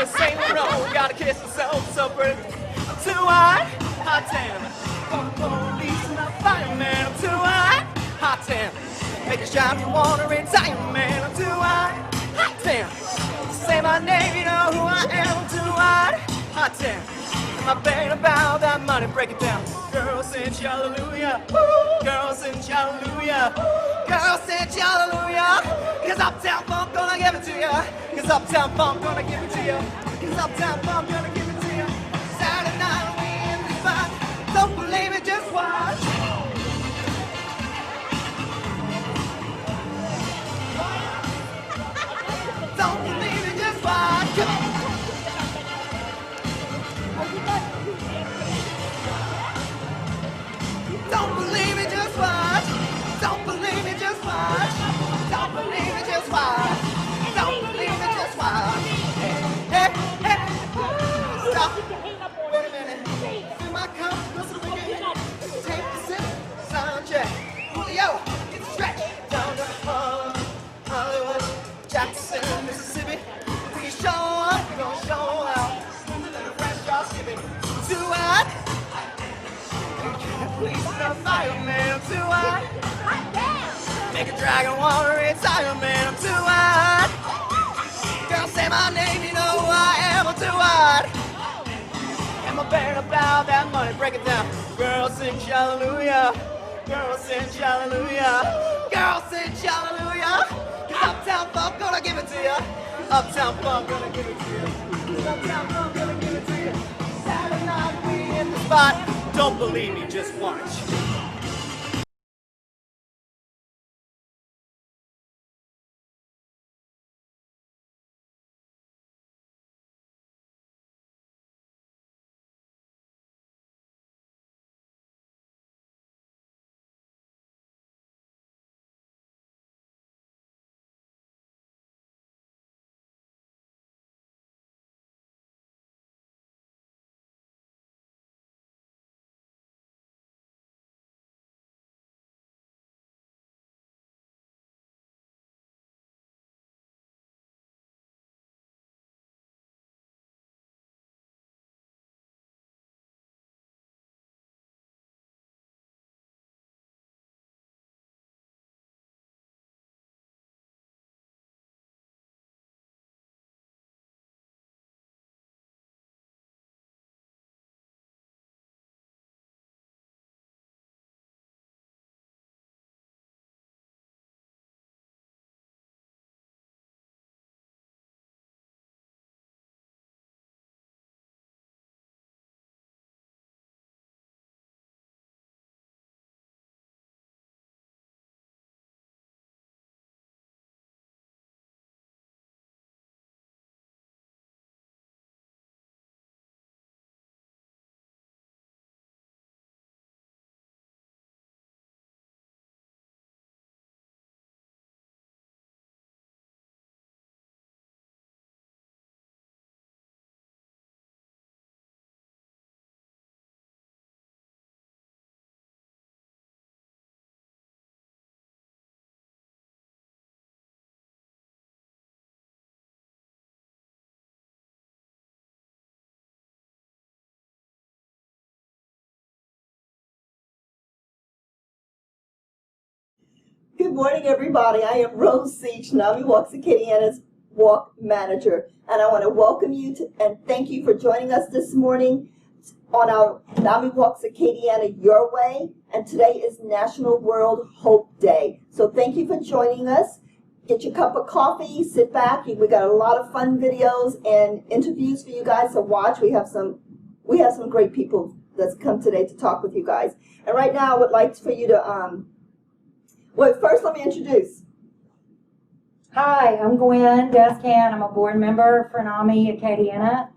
a Saint Laurent, gotta kiss myself so pretty. I'm too hot, hot damn. Fuck the police and the fireman. I'm too hot, hot damn. Make a shot for water inside, man. I'm too hot, hot damn. Say my name, you know who I am. I'm too hot, hot damn. I'm begging about that money, break it down. Girls sing hallelujah, girls sing hallelujah, girls sing hallelujah. Cause Uptown Funk gonna give it to ya. Cause Uptown Funk gonna give it to ya. Cause Uptown Funk gonna give it to ya. Saturday night we in the spot. Don't believe it, just watch. Don't believe it, just watch. Come on. Don't believe it, just watch. Don't believe it, just watch. Don't believe it, just watch. Don't believe it, just watch. Hey, hey, hey. Stop. Wait a minute. Fill my cup, listen to me. Take a sip, sound check. Julio, get stretched down to Hollywood, Jackson, Mississippi. We show up, we gon' show out. Little fresh drop skipping. Too hot. Please the fireman, I'm too hot. Hot damn. Make a dragon water inside of man, I'm too hot. Girl, say my name, you know who I am, I'm too hot. Am I bearing about that money, break it down. Girl, sing hallelujah. Girl, sing hallelujah. Girl, sing hallelujah. Cause Uptown Funk gonna give it to ya. Uptown Funk gonna give it to you. Uptown Funk gonna give it to you. Saturday night we in the spot. Don't believe me, just watch. Good morning, everybody. I am Rose Siege, Nami Walks Acadiana's Walk Manager, and I want to welcome you and thank you for joining us this morning on our Nami Walks Acadiana Your Way, and today is National World Hope Day. So thank you for joining us. Get your cup of coffee, sit back. We got a lot of fun videos and interviews for you guys to watch. We have some great people that's come today to talk with you guys. And right now I would like for you to well, first let me introduce. Hi, I'm Gwen Descan. I'm a board member for Nami Acadiana,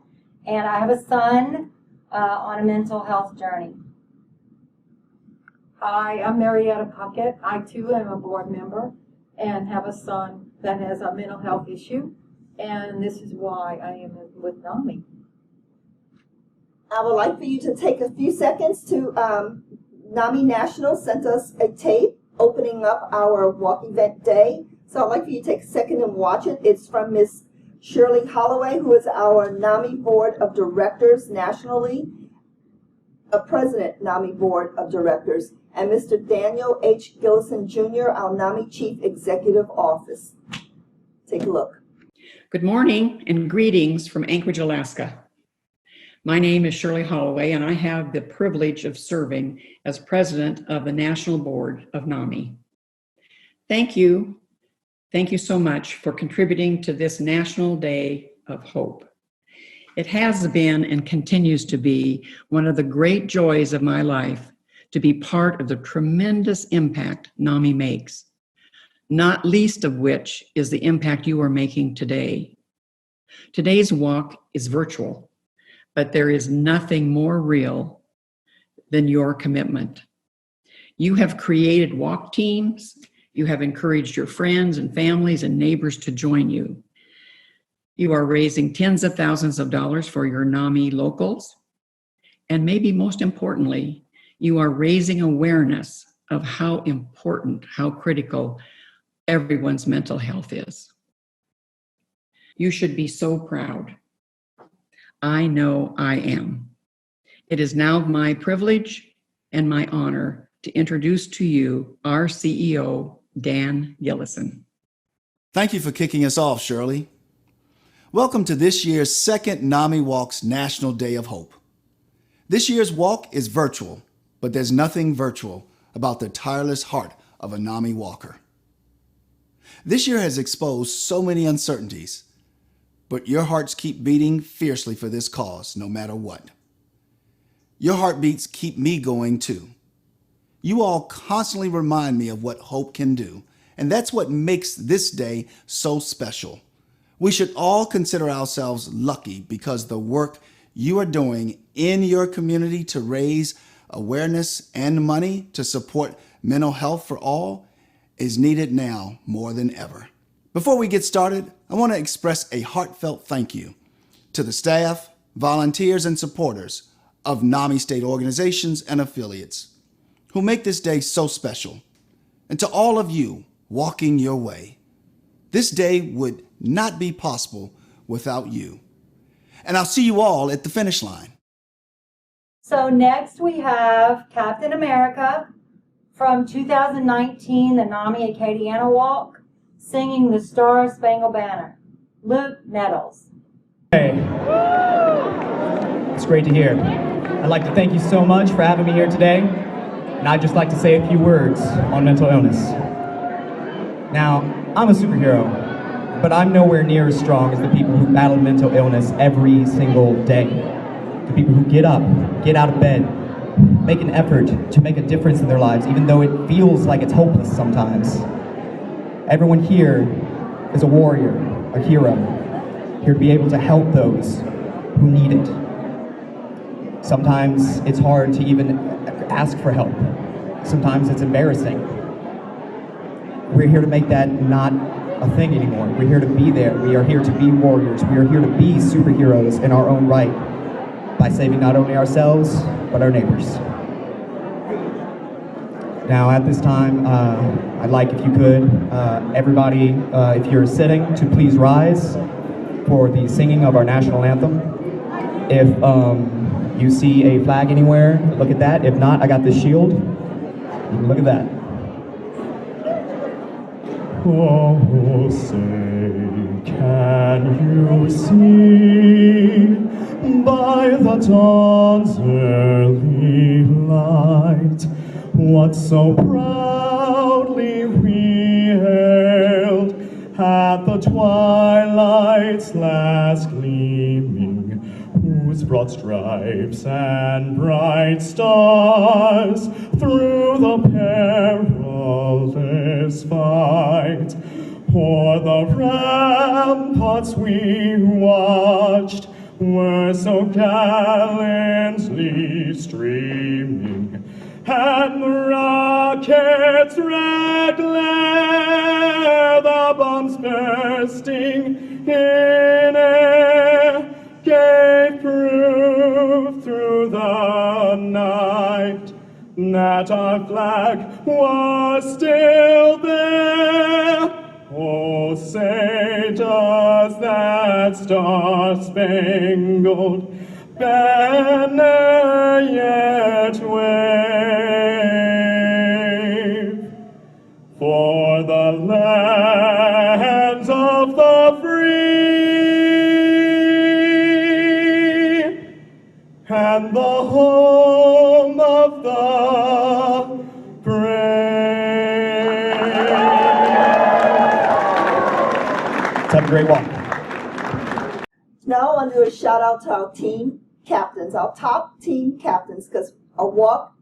and I have a son on a mental health journey. Hi, I'm Marietta Puckett. I too am a board member and have a son that has a mental health issue, and this is why I am with Nami. I would like for you to take a few seconds to, Nami National sent us a tape opening up our walk event day. So I'd like for you to take a second and watch it. It's from Miss Shirley Holloway, who is our NAMI Board of Directors nationally, a President NAMI Board of Directors, and Mr. Daniel H. Gillison Jr., our NAMI Chief Executive Office. Take a look. Good morning and greetings from Anchorage, Alaska. My name is Shirley Holloway, and I have the privilege of serving as president of the National Board of NAMI. Thank you. Thank you so much for contributing to this National Day of Hope. It has been and continues to be one of the great joys of my life to be part of the tremendous impact NAMI makes, not least of which is the impact you are making today. Today's walk is virtual, but there is nothing more real than your commitment. You have created walk teams. You have encouraged your friends and families and neighbors to join you. You are raising tens of thousands of dollars for your NAMI locals. And maybe most importantly, you are raising awareness of how important, how critical everyone's mental health is. You should be so proud. I know I am. It is now my privilege and my honor to introduce to you our CEO, Dan Gillison. Thank you for kicking us off, Shirley. Welcome to this year's second NAMI Walk's National Day of Hope. This year's walk is virtual, but there's nothing virtual about the tireless heart of a NAMI walker. This year has exposed so many uncertainties, but your hearts keep beating fiercely for this cause, no matter what. Your heartbeats keep me going too. You all constantly remind me of what hope can do, and that's what makes this day so special. We should all consider ourselves lucky because the work you are doing in your community to raise awareness and money to support mental health for all is needed now more than ever. Before we get started, I want to express a heartfelt thank you to the staff, volunteers, and supporters of NAMI state organizations and affiliates who make this day so special, and to all of you walking your way. This day would not be possible without you. And I'll see you all at the finish line. So next we have Captain America from 2019, the NAMI Acadiana Walk, singing the Star Spangled Banner. Luke Nettles. Hey, it's great to hear. I'd like to thank you so much for having me here today. And I'd just like to say a few words on mental illness. Now, I'm a superhero, but I'm nowhere near as strong as the people who battle mental illness every single day. The people who get up, get out of bed, make an effort to make a difference in their lives, even though it feels like it's hopeless sometimes. Everyone here is a warrior, a hero, here to be able to help those who need it. Sometimes it's hard to even ask for help. Sometimes it's embarrassing. We're here to make that not a thing anymore. We're here to be there. We are here to be warriors. We are here to be superheroes in our own right by saving not only ourselves, but our neighbors. Now at this time, I'd like, if you could, everybody, if you're sitting, to please rise for the singing of our national anthem. If you see a flag anywhere, look at that. If not, I got this shield. Look at that. Oh, say, can you see by the dawn's early light what so proudly we hailed at the twilight's last gleaming, whose broad stripes and bright stars through the perilous fight o'er the ramparts we watched were so gallantly streaming, and the rocket's red glare, the bombs bursting in air, gave proof through the night that our flag was still there. Oh, say does that star-spangled banner yet wave for the lands of the free and the home of the brave? Let's have a great walk. Now I want to do a shout out to our team captains, our top team captains, because a walk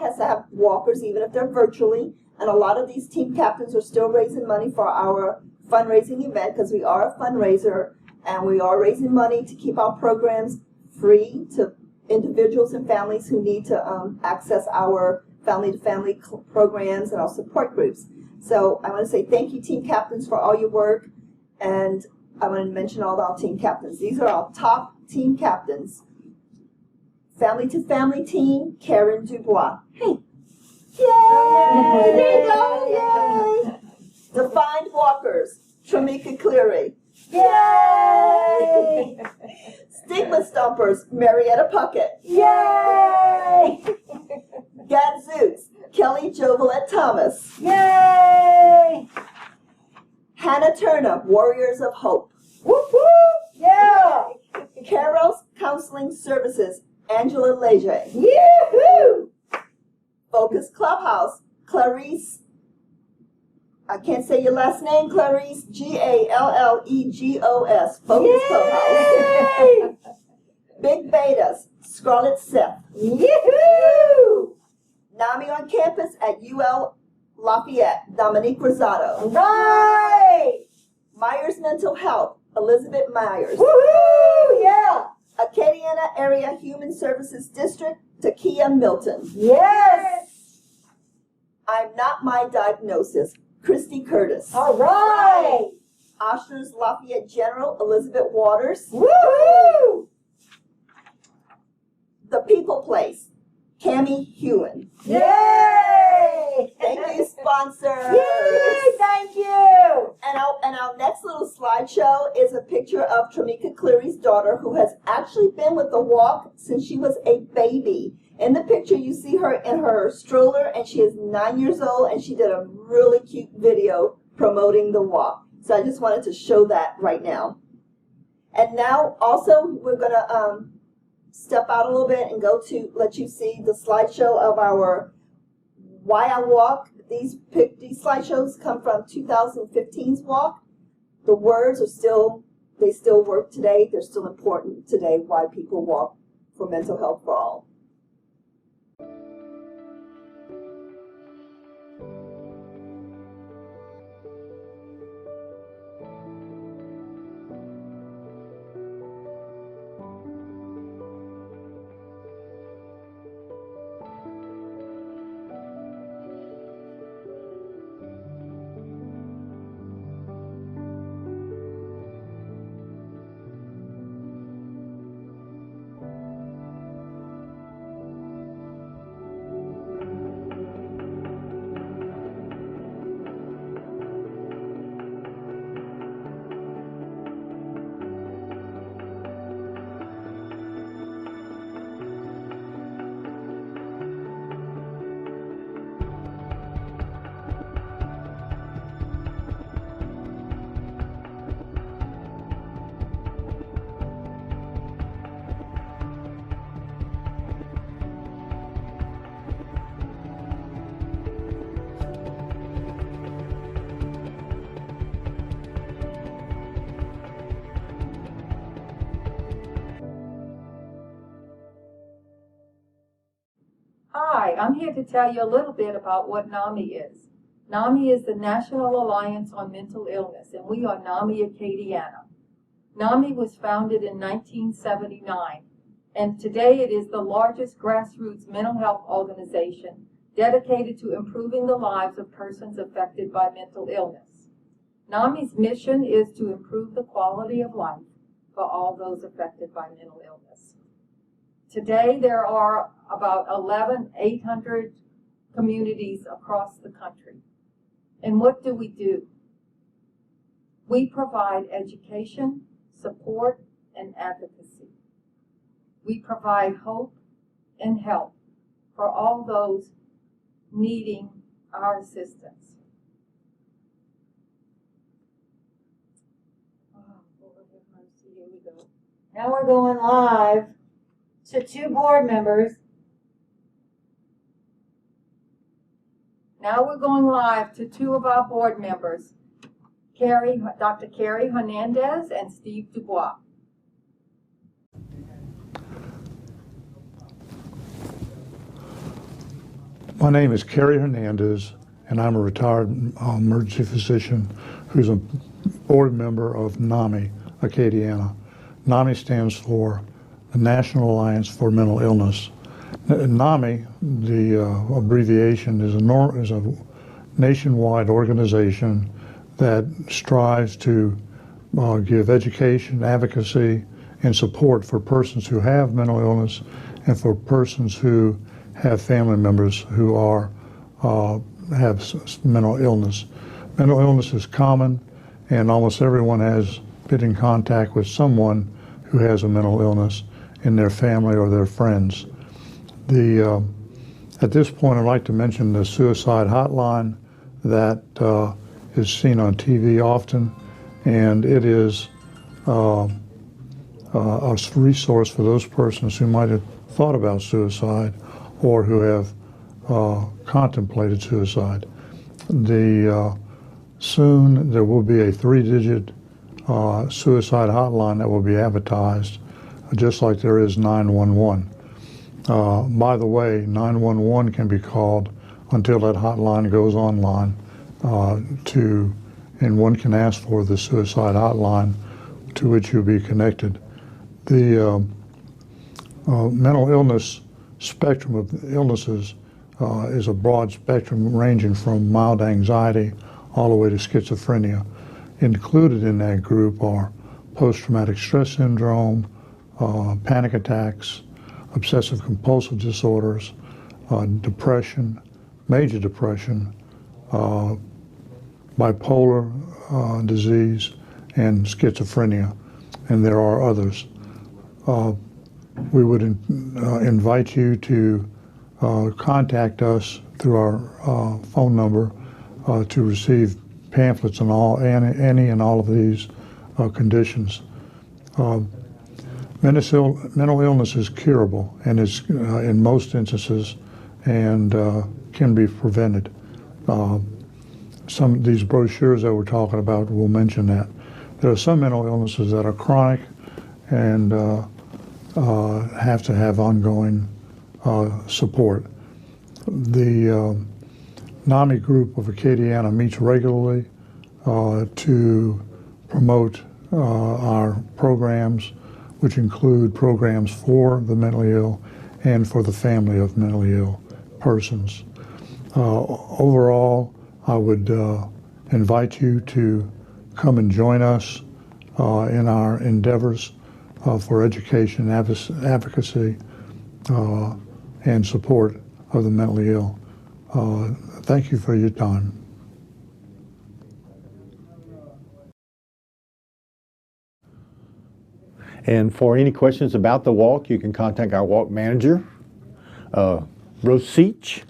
has to have walkers, even if they're virtually. And a lot of these team captains are still raising money for our fundraising event, because we are a fundraiser and we are raising money to keep our programs free to individuals and families who need to access our family-to-family programs and our support groups. So I want to say thank you, team captains, for all your work. And I want to mention all our team captains. These are our top team captains. Family to Family team, Karen Dubois. Hey. Yay! There you go. Yay! Defined Walkers, Tramika Cleary. Yay! Stigma Stompers, Marietta Puckett. Yay! Gadzooks, Kelly Jovelette Thomas. Yay! Hannah Turner, Warriors of Hope. Whoop whoop! Yeah! Carol's Counseling Services, Angela Leger. Yoo-hoo! Focus Clubhouse, Clarice. I can't say your last name, Clarice. Gallegos. Focus Clubhouse. Big Betas, Scarlett Seth. Yoo-hoo! Nami on campus at UL Lafayette, Dominique Rosado. Right! Myers Mental Health, Elizabeth Myers. Woohoo! Yeah! Acadiana Area Human Services District, Takia Milton. Yes! I'm Not My Diagnosis, Christy Curtis. All right! Oshner's Lafayette General, Elizabeth Waters. Woohoo! The People Place, Cammie Hewen. Yay! Thank you, sponsors. Yay! Thank you. And our next little slideshow is a picture of Tramika Cleary's daughter, who has actually been with the walk since she was a baby. In the picture, you see her in her stroller, and she is 9 years old, and she did a really cute video promoting the walk. So I just wanted to show that right now. And now, also, we're going to step out a little bit and go to let you see the slideshow of our Why I Walk. These slideshows come from 2015's walk. The words are still work today. They're still important today, why people walk for mental health for all. Hi, I'm here to tell you a little bit about what Nami is. Nami is the National Alliance on Mental Illness, and we are Nami Acadiana. Nami was founded in 1979, and today it is the largest grassroots mental health organization dedicated to improving the lives of persons affected by mental illness. NAMI's mission is to improve the quality of life for all those affected by mental illness. Today, there are about 800 communities across the country. And what do? We provide education, support, and advocacy. We provide hope and help for all those needing our assistance. Oh, Lord have mercy, here we go. Now we're going live to 2 board members. Now we're going live to 2 of our board members, Dr. Carrie Hernandez and Steve Dubois. My name is Kerry Hernandez, and I'm a retired emergency physician who's a board member of Nami, Acadiana. Nami stands for the National Alliance for Mental Illness. Nami, the abbreviation, is a nationwide organization that strives to give education, advocacy, and support for persons who have mental illness and for persons who have family members who have mental illness. Mental illness is common, and almost everyone has been in contact with someone who has a mental illness in their family or their friends. At this point, I'd like to mention the suicide hotline that is seen on TV often, and it is a resource for those persons who might have thought about suicide or who have contemplated suicide. Soon there will be a 3-digit suicide hotline that will be advertised, just like there is 911. By the way, 911 can be called until that hotline goes online and one can ask for the suicide hotline to which you'll be connected. The mental illness spectrum of illnesses is a broad spectrum ranging from mild anxiety all the way to schizophrenia. Included in that group are post-traumatic stress syndrome, panic attacks, obsessive compulsive disorders, depression, major depression, bipolar disease, and schizophrenia, and there are others. We would invite you to contact us through our phone number to receive pamphlets on any and all of these conditions. Mental illness is curable and is in most instances and can be prevented. Some of these brochures that we're talking about will mention that. There are some mental illnesses that are chronic and have to have ongoing support. The NAMI group of Acadiana meets regularly to promote our programs, which include programs for the mentally ill and for the family of mentally ill persons. Overall, I would invite you to come and join us in our endeavors for education, advocacy, and support of the mentally ill. Thank you for your time. And for any questions about the walk, you can contact our walk manager, Rose Seach,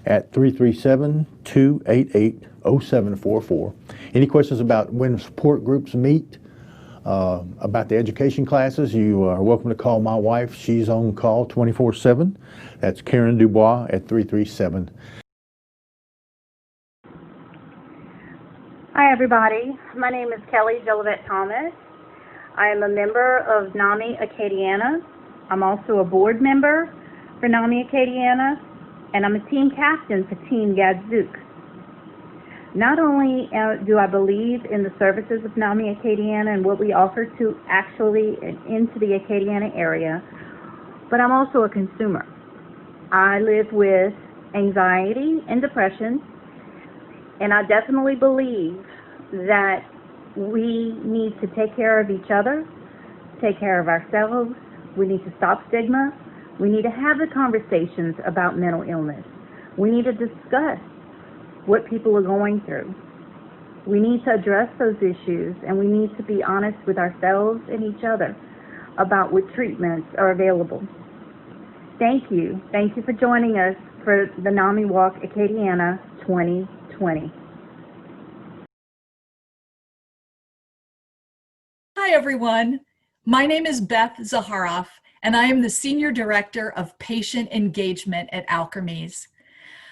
at 337-288-0744. Any questions about when support groups meet, about the education classes, you are welcome to call my wife. She's on call 24/7. That's Karen Dubois at 337. Hi everybody, my name is Kelly Jolivet Thomas. I am a member of Nami Acadiana. I'm also a board member for Nami Acadiana, and I'm a team captain for Team Gadzuk. Not only do I believe in the services of Nami Acadiana and what we offer to actually into the Acadiana area, but I'm also a consumer. I live with anxiety and depression, and I definitely believe that we need to take care of each other, take care of ourselves. We need to stop stigma. We need to have the conversations about mental illness. We need to discuss what people are going through. We need to address those issues, and we need to be honest with ourselves and each other about what treatments are available. Thank you. Thank you for joining us for the NAMI Walk Acadiana 2020. Hi, everyone. My name is Beth Zaharoff, and I am the Senior Director of Patient Engagement at Alkermes.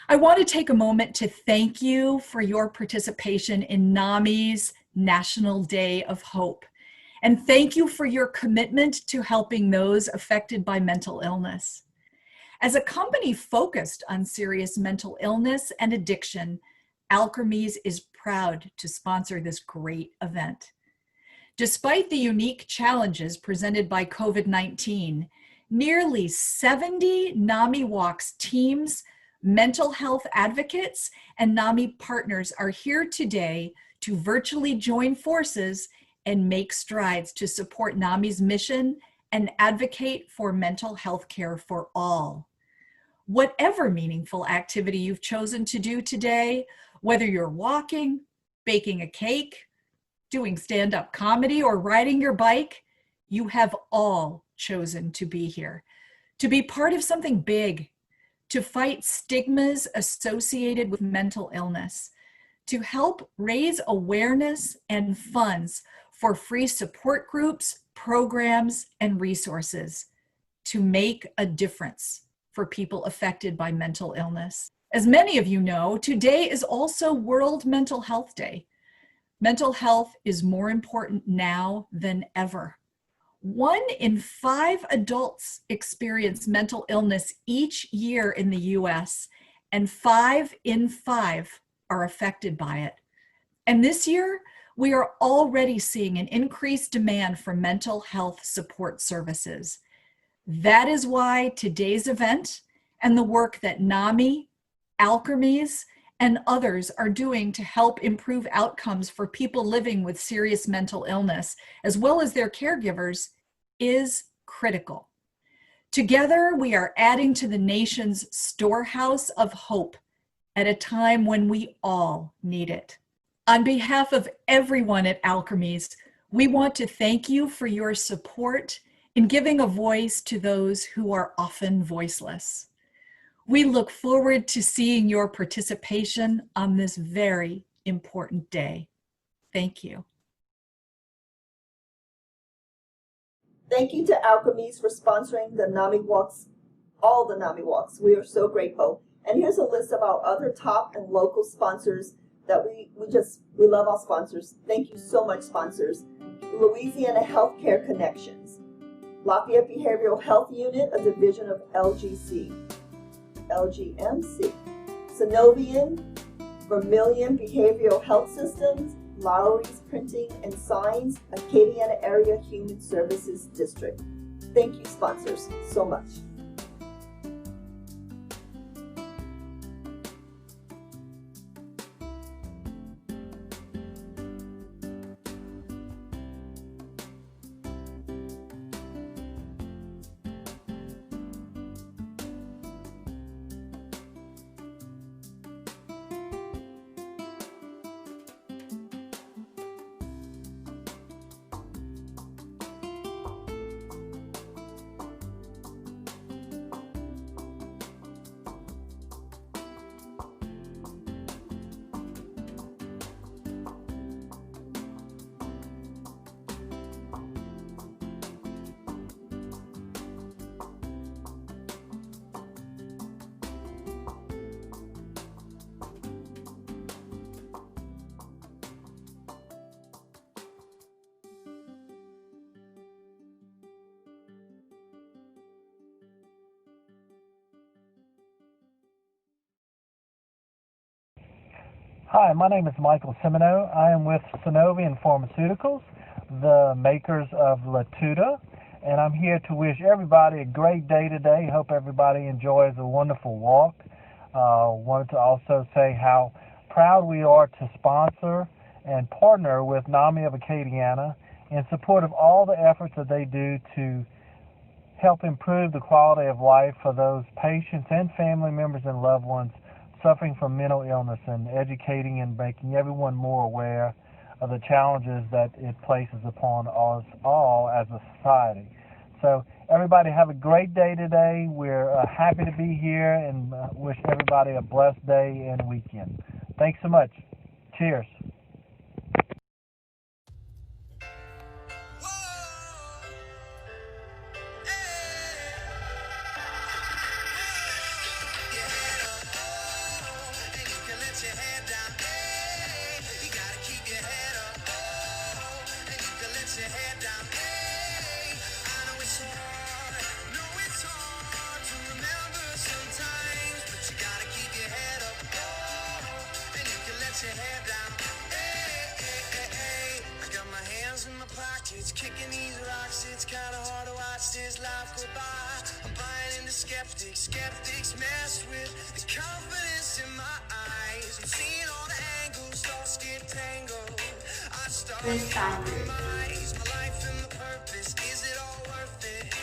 I want to take a moment to thank you for your participation in NAMI's National Day of Hope, and thank you for your commitment to helping those affected by mental illness. As a company focused on serious mental illness and addiction, Alkermes is proud to sponsor this great event. Despite the unique challenges presented by COVID-19, nearly 70 NAMI Walks teams, mental health advocates, and NAMI partners are here today to virtually join forces and make strides to support NAMI's mission and advocate for mental health care for all. Whatever meaningful activity you've chosen to do today, whether you're walking, baking a cake, doing stand-up comedy, or riding your bike, you have all chosen to be here, to be part of something big, to fight stigmas associated with mental illness, to help raise awareness and funds for free support groups, programs, and resources, to make a difference for people affected by mental illness. As many of you know, today is also World Mental Health Day. Mental health is more important now than ever. 1 in 5 adults experience mental illness each year in the US, and 5 in 5 are affected by it. And this year, we are already seeing an increased demand for mental health support services. That is why today's event and the work that NAMI, Alkermes, and others are doing to help improve outcomes for people living with serious mental illness, as well as their caregivers, is critical. Together, we are adding to the nation's storehouse of hope at a time when we all need it. On behalf of everyone at Alkermes, we want to thank you for your support in giving a voice to those who are often voiceless. We look forward to seeing your participation on this very important day. Thank you. Thank you to Alkermes for sponsoring the NAMI Walks, all the NAMI Walks. We are so grateful. And here's a list of our other top and local sponsors that we love our sponsors. Thank you so much, sponsors. Louisiana Healthcare Connections, Lafayette Behavioral Health Unit, a division of LGMC, Synovian, Vermilion Behavioral Health Systems, Lowry's Printing and Signs, Acadiana Area Human Services District. Thank you, sponsors, so much. Hi, my name is Michael Semino. I am with Synovian Pharmaceuticals, the makers of Latuda, and I'm here to wish everybody a great day today. Hope everybody enjoys a wonderful walk. Wanted to also say how proud we are to sponsor and partner with NAMI of Acadiana in support of all the efforts that they do to help improve the quality of life for those patients and family members and loved ones suffering from mental illness and educating and making everyone more aware of the challenges that it places upon us all as a society. So everybody have a great day today. We're happy to be here and wish everybody a blessed day and weekend. Thanks so much. Cheers. Kicking these rocks, it's kinda hard to watch this life go by. I'm buying into skeptics mess with the confidence in my eyes. I'm seeing all the angles, thoughts get tangled. I start to compromise my life and the purpose. Is it all worth it?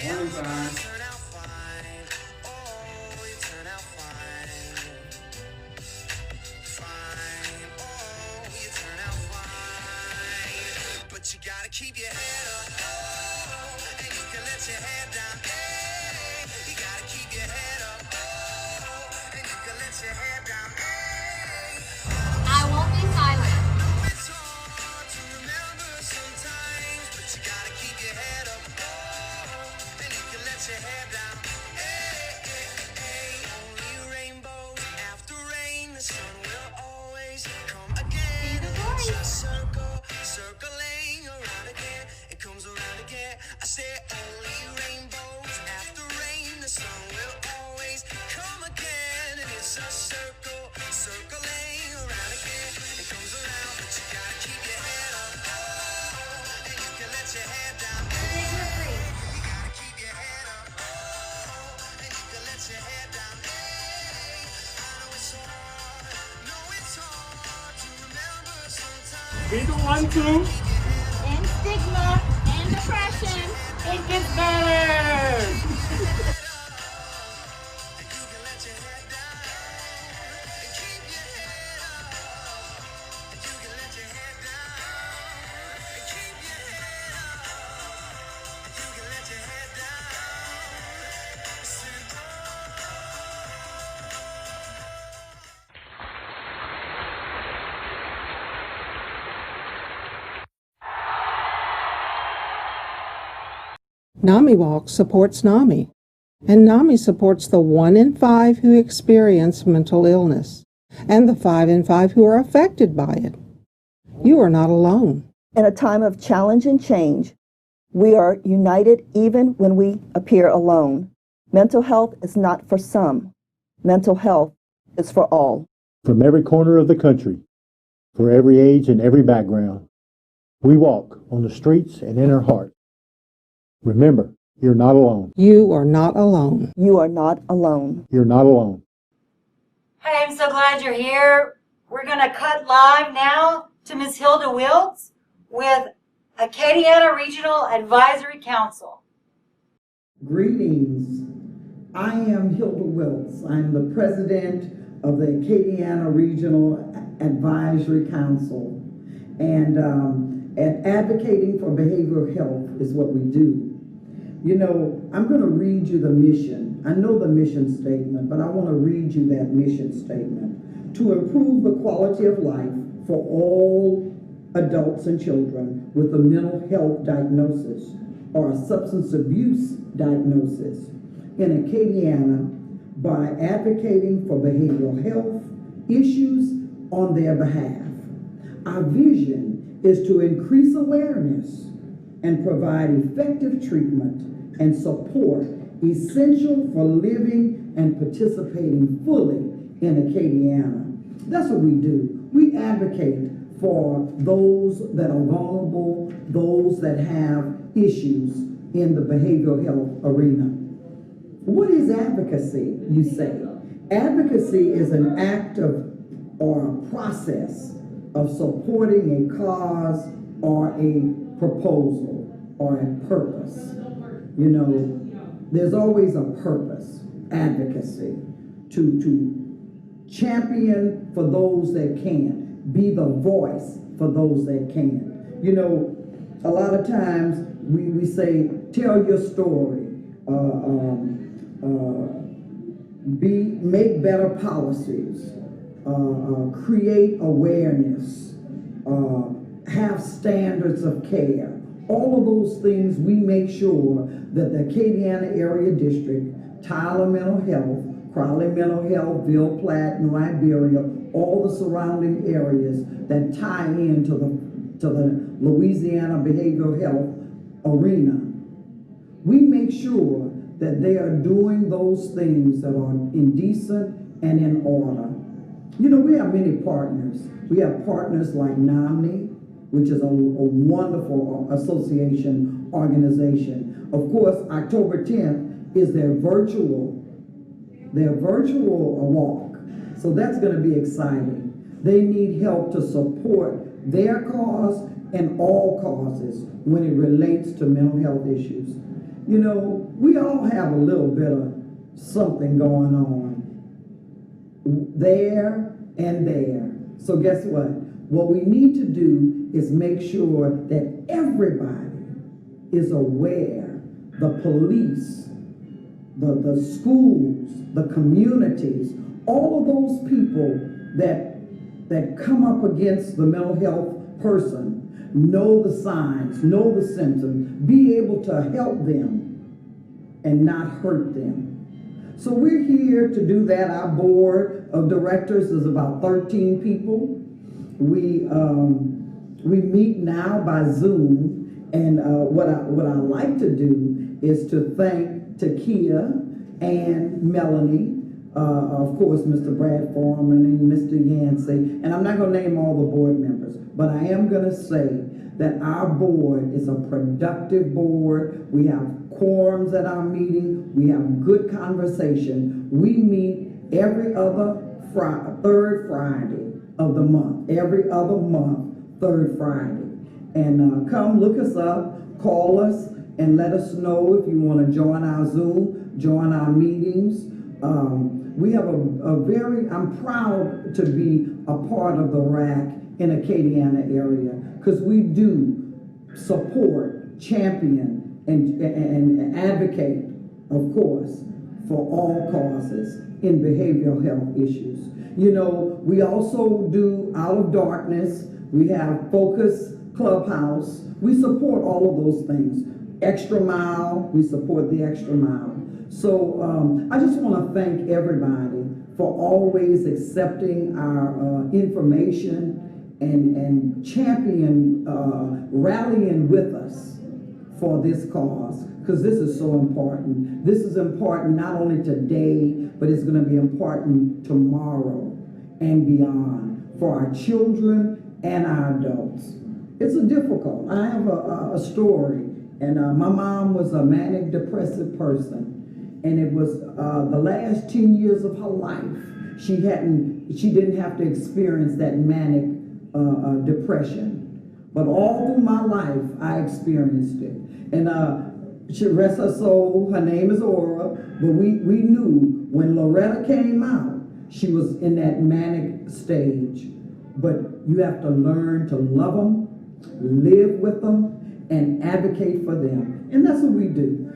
And you turn out fine. Oh, you turn out fine. Fine. Oh, you turn out fine. But you gotta keep your head up. Oh, and you can let your head down. Hey, you gotta keep your head up. Oh, and you can let your head down. Hey, I won't be silent. it's hard to remember sometimes, but you gotta keep your head up. Oh, and you can let your head down. Hey, hey, hey. Only rainbows after rain, the sun will always come again. It's a circle, circling around again. It comes around again. I say only rainbows after rain, the sun will always come again. And it's a circle, circling around again. It comes around, but you gotta keep your head up. Oh, and you can let your head down. Hey, you gotta keep your head up. Oh, and you can let your head down. Hey, I know it's hard. No, it's hard to remember sometimes. We don't want to. And stigma and depression. It gets better. NAMI Walk supports NAMI, and NAMI supports the 1 in 5 who experience mental illness, and the 5 in 5 who are affected by it. You are not alone. In a time of challenge and change, we are united even when we appear alone. Mental health is not for some. Mental health is for all. From every corner of the country, for every age and every background, we walk on the streets and in our hearts. Remember, you're not alone. You are not alone. You are not alone. You're not alone. Hey, I'm so glad you're here. We're going to cut live now to Ms. Hilda Wiltz with Acadiana Regional Advisory Council. Greetings. I am Hilda Wiltz. I'm the president of the Acadiana Regional Advisory Council. And advocating for behavioral health is what we do. You know, I'm going to read you the mission. I know the mission statement, but I want to read you that mission statement. To improve the quality of life for all adults and children with a mental health diagnosis or a substance abuse diagnosis in Acadiana by advocating for behavioral health issues on their behalf. Our vision is to increase awareness and provide effective treatment and support essential for living and participating fully in Acadiana. That's what we do. We advocate for those that are vulnerable, those that have issues in the behavioral health arena. What is advocacy, you say? Advocacy is an act of or a process of supporting a cause or a proposal or a purpose. You know, there's always a purpose, advocacy, to champion for those that can, be the voice for those that can. You know, a lot of times we say, tell your story, make better policies, create awareness, have standards of care. All of those things we make sure that the Acadiana Area District, Tyler Mental Health, Crowley Mental Health, Ville Platte, New Iberia, all the surrounding areas that tie into the Louisiana behavioral health arena. We make sure that they are doing those things that are indecent and in order. You know, we have many partners. We have partners like Nami, which is a wonderful association organization. Of course, October 10th is their virtual walk. So that's going to be exciting. They need help to support their cause and all causes when it relates to mental health issues. You know, we all have a little bit of something going on there and there. So guess what? What we need to do is make sure that everybody is aware, the police, the schools, the communities, all of those people that come up against the mental health person, know the signs, know the symptoms, be able to help them and not hurt them. So we're here to do that. Our board of directors is about 13 people. We meet now by Zoom, and what I like to do is to thank Takia and Melanie, of course, Mr. Brad Foreman and Mr. Yancey, and I'm not going to name all the board members, but I am going to say that our board is a productive board. We have quorums at our meeting. We have good conversation. We meet every other third Friday of the month, every other month, third Friday. And come look us up, call us, and let us know if you want to join our Zoom, join our meetings. We have I'm proud to be a part of the RAC in Acadiana area, because we do support, champion, and advocate, of course, for all causes in behavioral health issues. You know, we also do Out of Darkness. We have Focus Clubhouse. We support all of those things. Extra Mile, we support the Extra Mile. So I just want to thank everybody for always accepting our information and champion, rallying with us for this cause, because this is so important. This is important not only today, but it's going to be important tomorrow and beyond for our children and our adults. It's a difficult. I have a story, and my mom was a manic depressive person, and it was the last 10 years of her life. She didn't have to experience that manic depression, but all through my life I experienced it. And she rests her soul. Her name is Aura, but we knew when Loretta came out, she was in that manic stage. But you have to learn to love them, live with them, and advocate for them. And that's what we do.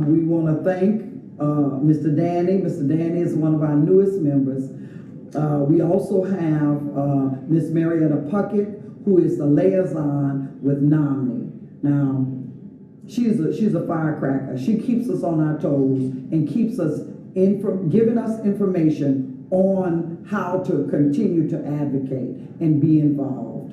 We want to thank Mr. Danny. Mr. Danny is one of our newest members. We also have Miss Marietta Puckett, who is the liaison with Nami. Now, she's a firecracker. She keeps us on our toes and keeps us giving us information on how to continue to advocate and be involved.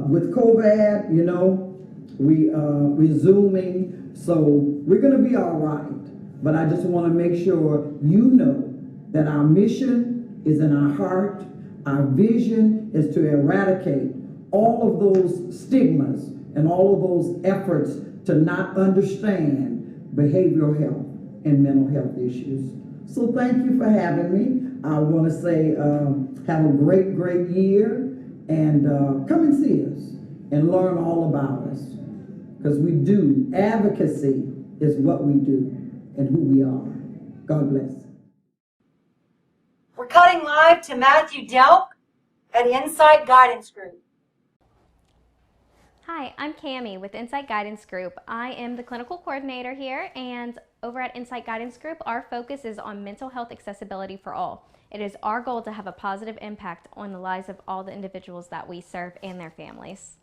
With COVID, you know, we're Zooming, so we're going to be all right. But I just want to make sure you know that our mission is in our heart. Our vision is to eradicate all of those stigmas and all of those efforts to not understand behavioral health and mental health issues. So thank you for having me. I want to say have a great, great year, and come and see us and learn all about us, because we do. Advocacy is what we do and who we are. God bless. We're cutting live to Matthew Delk at Insight Guidance Group. Hi, I'm Cammie with Insight Guidance Group. I am the clinical coordinator here, and over at Insight Guidance Group, our focus is on mental health accessibility for all. It is our goal to have a positive impact on the lives of all the individuals that we serve and their families.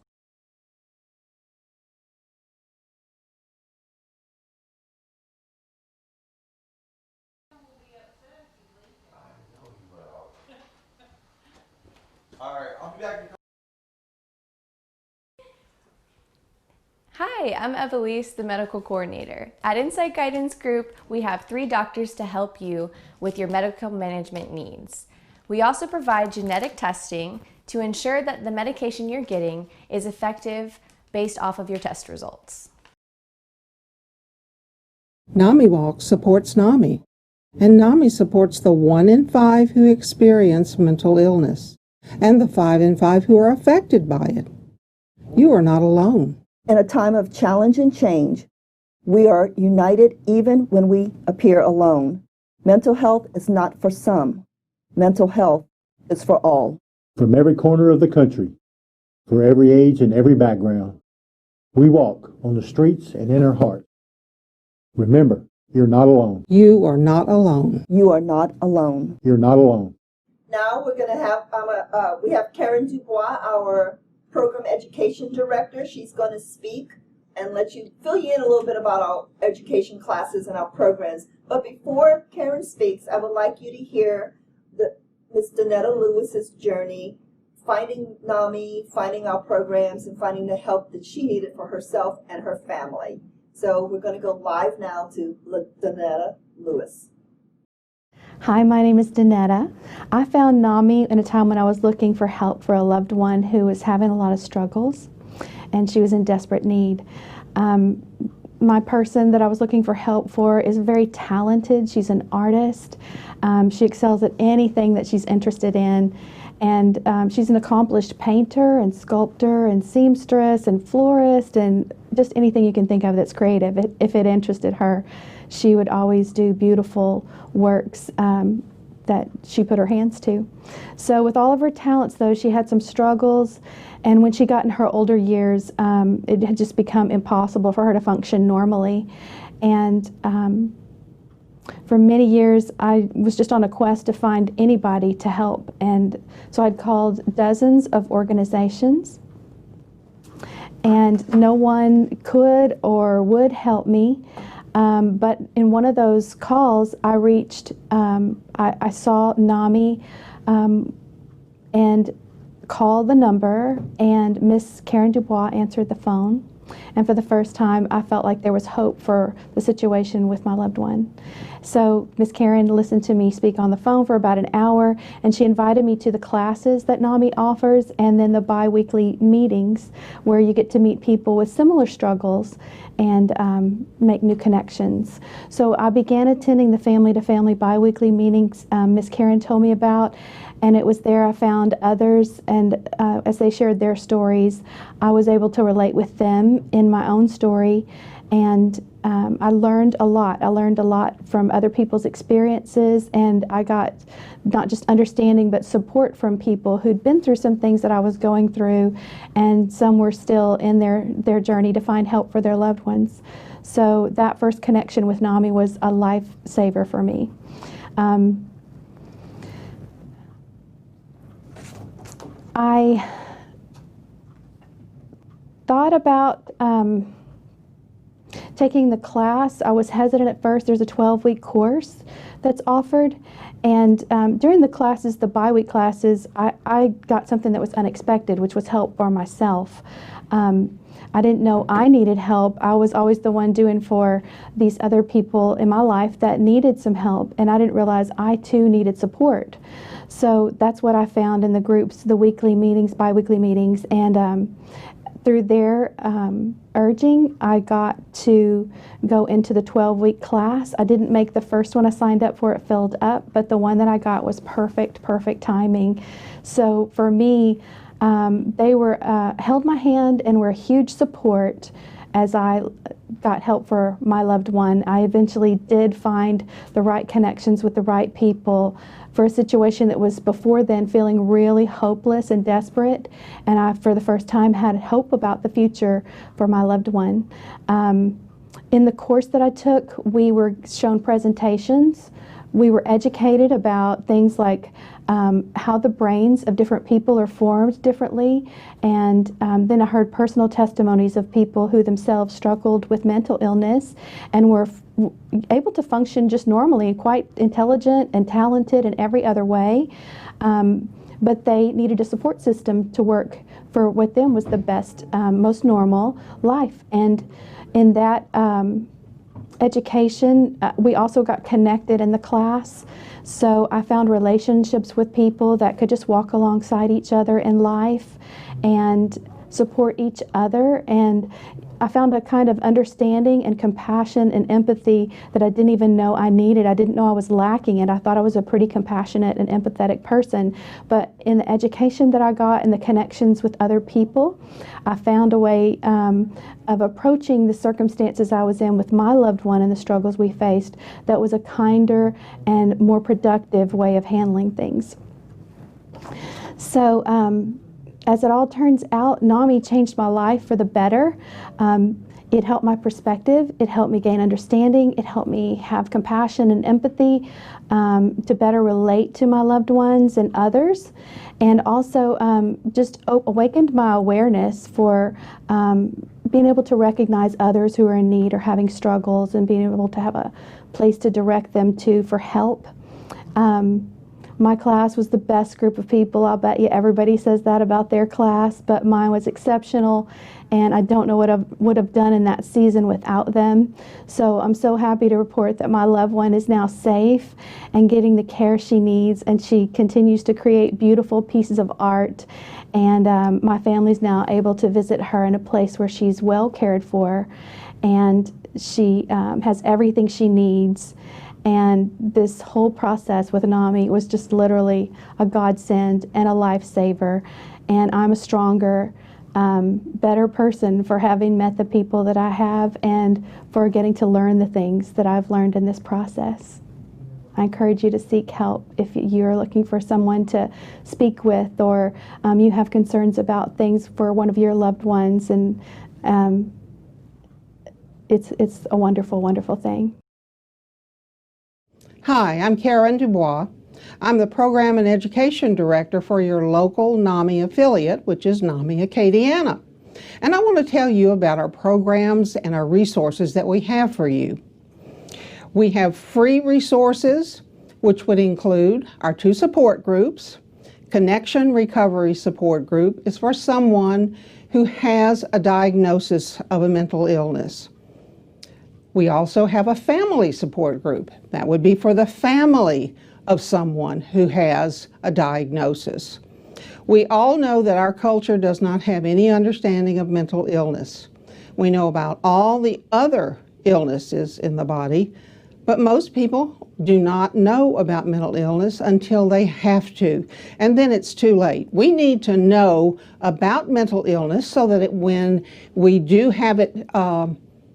All right, I'll be back. Hi, I'm Evelise, the medical coordinator. At Insight Guidance Group, we have 3 doctors to help you with your medical management needs. We also provide genetic testing to ensure that the medication you're getting is effective based off of your test results. Nami Walk supports NAMI, and NAMI supports the 1 in 5 who experience mental illness, and the 5 in 5 who are affected by it. You are not alone. In a time of challenge and change, we are united even when we appear alone. Mental health is not for some. Mental health is for all. From every corner of the country, for every age and every background, we walk on the streets and in our hearts. Remember, you're not alone. You are not alone. You are not alone. You're not alone. Now we're going to have, we have Karen Dubois, our Program Education Director. She's going to speak and fill you in a little bit about our education classes and our programs. But before Karen speaks, I would like you to hear Ms. Donetta Lewis's journey, finding NAMI, finding our programs, and finding the help that she needed for herself and her family. So we're going to go live now to Donetta Lewis. Hi, my name is Donetta. I found NAMI in a time when I was looking for help for a loved one who was having a lot of struggles, and she was in desperate need. My person that I was looking for help for is very talented. She's an artist. She excels at anything that she's interested in, and she's an accomplished painter and sculptor and seamstress and florist and just anything you can think of that's creative. If it interested her, she would always do beautiful works that she put her hands to. So with all of her talents, though, she had some struggles, and when she got in her older years, it had just become impossible for her to function normally. And for many years, I was just on a quest to find anybody to help, and so I'd called dozens of organizations, and no one could or would help me. But in one of those calls, I reached, I saw NAMI and called the number, and Miss Karen Dubois answered the phone. And for the first time, I felt like there was hope for the situation with my loved one. So Miss Karen listened to me speak on the phone for about an hour, and she invited me to the classes that NAMI offers, and then the bi-weekly meetings where you get to meet people with similar struggles and make new connections. So I began attending the family-to-family bi-weekly meetings Miss Karen told me about, and it was there I found others, and as they shared their stories, I was able to relate with them in my own story, and I learned a lot. I learned a lot from other people's experiences, and I got not just understanding but support from people who'd been through some things that I was going through, and some were still in their journey to find help for their loved ones. So that first connection with NAMI was a lifesaver for me. I thought about taking the class. I was hesitant at first. There's a 12-week course that's offered, and during the classes, the bi-week classes, I got something that was unexpected, which was help for myself. I didn't know I needed help. I was always the one doing for these other people in my life that needed some help, and I didn't realize I too needed support. So that's what I found in the groups, the weekly meetings, bi-weekly meetings, and through their urging, I got to go into the 12-week class. I didn't make the first one I signed up for, it filled up, but the one that I got was perfect timing. So for me, they were held my hand and were a huge support, as I got help for my loved one, I eventually did find the right connections with the right people for a situation that was before then feeling really hopeless and desperate. And I, for the first time, had hope about the future for my loved one. In the course that I took, we were shown presentations. We were educated about things like how the brains of different people are formed differently. And then I heard personal testimonies of people who themselves struggled with mental illness and were able to function just normally, quite intelligent and talented in every other way. But they needed a support system to work for what them was the best, most normal life. And in that education, we also got connected in the class. So I found relationships with people that could just walk alongside each other in life and support each other. And I found a kind of understanding and compassion and empathy that I didn't even know I needed. I didn't know I was lacking it. I thought I was a pretty compassionate and empathetic person. But in the education that I got and the connections with other people, I found a way of approaching the circumstances I was in with my loved one and the struggles we faced that was a kinder and more productive way of handling things. So as it all turns out, Nami changed my life for the better. It helped my perspective. It helped me gain understanding. It helped me have compassion and empathy to better relate to my loved ones and others. And also just awakened my awareness for being able to recognize others who are in need or having struggles and being able to have a place to direct them to for help. My class was the best group of people. I'll bet you everybody says that about their class, but mine was exceptional, and I don't know what I would have done in that season without them. So I'm so happy to report that my loved one is now safe and getting the care she needs, and she continues to create beautiful pieces of art. And my family's now able to visit her in a place where she's well cared for, and she has everything she needs. And this whole process with Nami was just literally a godsend and a lifesaver. And I'm a stronger, better person for having met the people that I have and for getting to learn the things that I've learned in this process. I encourage you to seek help if you're looking for someone to speak with, or you have concerns about things for one of your loved ones. And it's a wonderful, wonderful thing. Hi, I'm Karen Dubois. I'm the Program and Education Director for your local NAMI affiliate, which is Nami Acadiana. And I want to tell you about our programs and our resources that we have for you. We have free resources, which would include our 2 support groups. Connection Recovery Support Group is for someone who has a diagnosis of a mental illness. We also have a family support group. That would be for the family of someone who has a diagnosis. We all know that our culture does not have any understanding of mental illness. We know about all the other illnesses in the body, but most people do not know about mental illness until they have to, and then it's too late. We need to know about mental illness so that when we do have it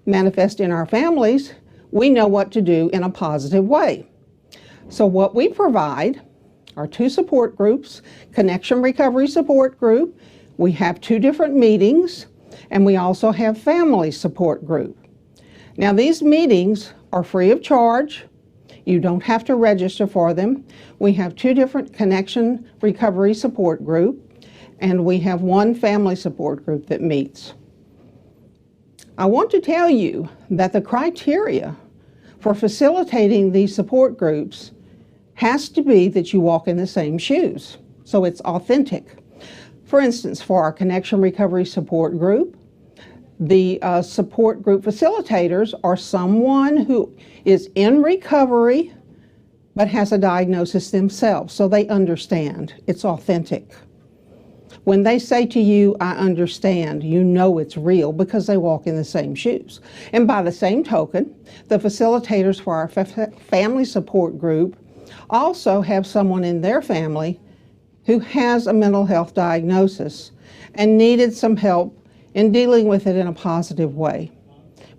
manifest in our families, we know what to do in a positive way. So what we provide are 2 support groups, Connection Recovery Support Group. We have 2 different meetings, and we also have Family Support Group. Now these meetings are free of charge. You don't have to register for them. We have 2 different Connection Recovery Support Group, and we have 1 Family Support Group that meets. I want to tell you that the criteria for facilitating these support groups has to be that you walk in the same shoes, so it's authentic. For instance, for our Connection Recovery Support Group, the support group facilitators are someone who is in recovery but has a diagnosis themselves, so they understand. It's authentic. When they say to you, I understand, you know it's real because they walk in the same shoes. And by the same token, the facilitators for our family support group also have someone in their family who has a mental health diagnosis and needed some help and dealing with it in a positive way.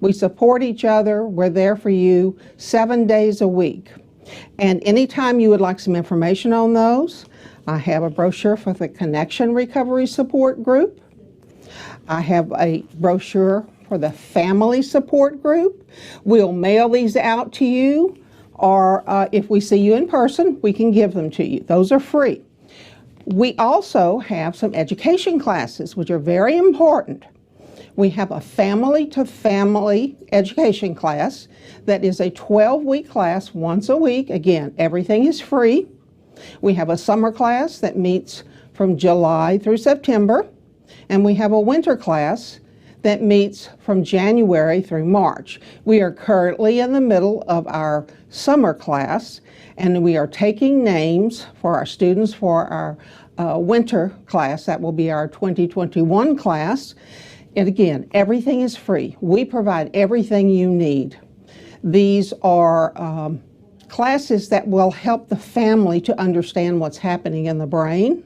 We support each other. We're there for you 7 days a week. And anytime you would like some information on those, I have a brochure for the Connection Recovery Support Group. I have a brochure for the Family Support Group. We'll mail these out to you, or if we see you in person, we can give them to you. Those are free. We also have some education classes, which are very important. We have a family-to-family education class that is a 12-week class once a week. Again, everything is free. We have a summer class that meets from July through September, and we have a winter class that meets from January through March. We are currently in the middle of our summer class, and we are taking names for our students for our winter class. That will be our 2021 class. And again, everything is free. We provide everything you need. These are classes that will help the family to understand what's happening in the brain,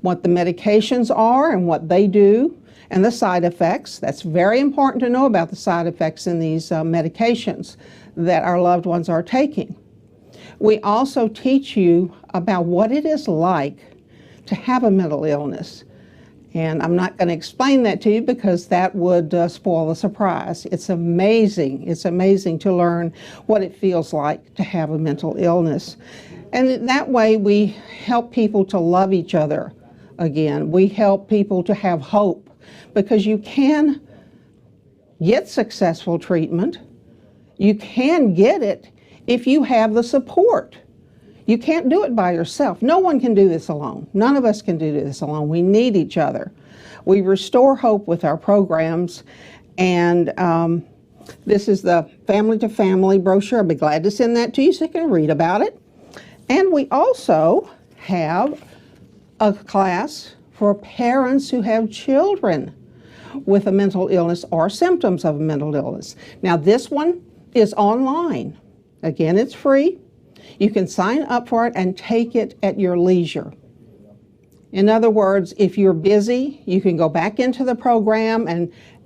what the medications are and what they do, and the side effects. That's very important to know about the side effects in these medications that our loved ones are taking. We also teach you about what it is like to have a mental illness. And I'm not going to explain that to you because that would spoil the surprise. It's amazing. It's amazing to learn what it feels like to have a mental illness. And that way we help people to love each other again. We help people to have hope because you can get successful treatment. You can get it if you have the support. You can't do it by yourself. No one can do this alone. None of us can do this alone. We need each other. We restore hope with our programs, and this is the Family to Family brochure. I'll be glad to send that to you so you can read about it. And we also have a class for parents who have children with a mental illness or symptoms of a mental illness. Now this one is online. Again, it's free. You can sign up for it and take it at your leisure. In other words, if you're busy, you can go back into the program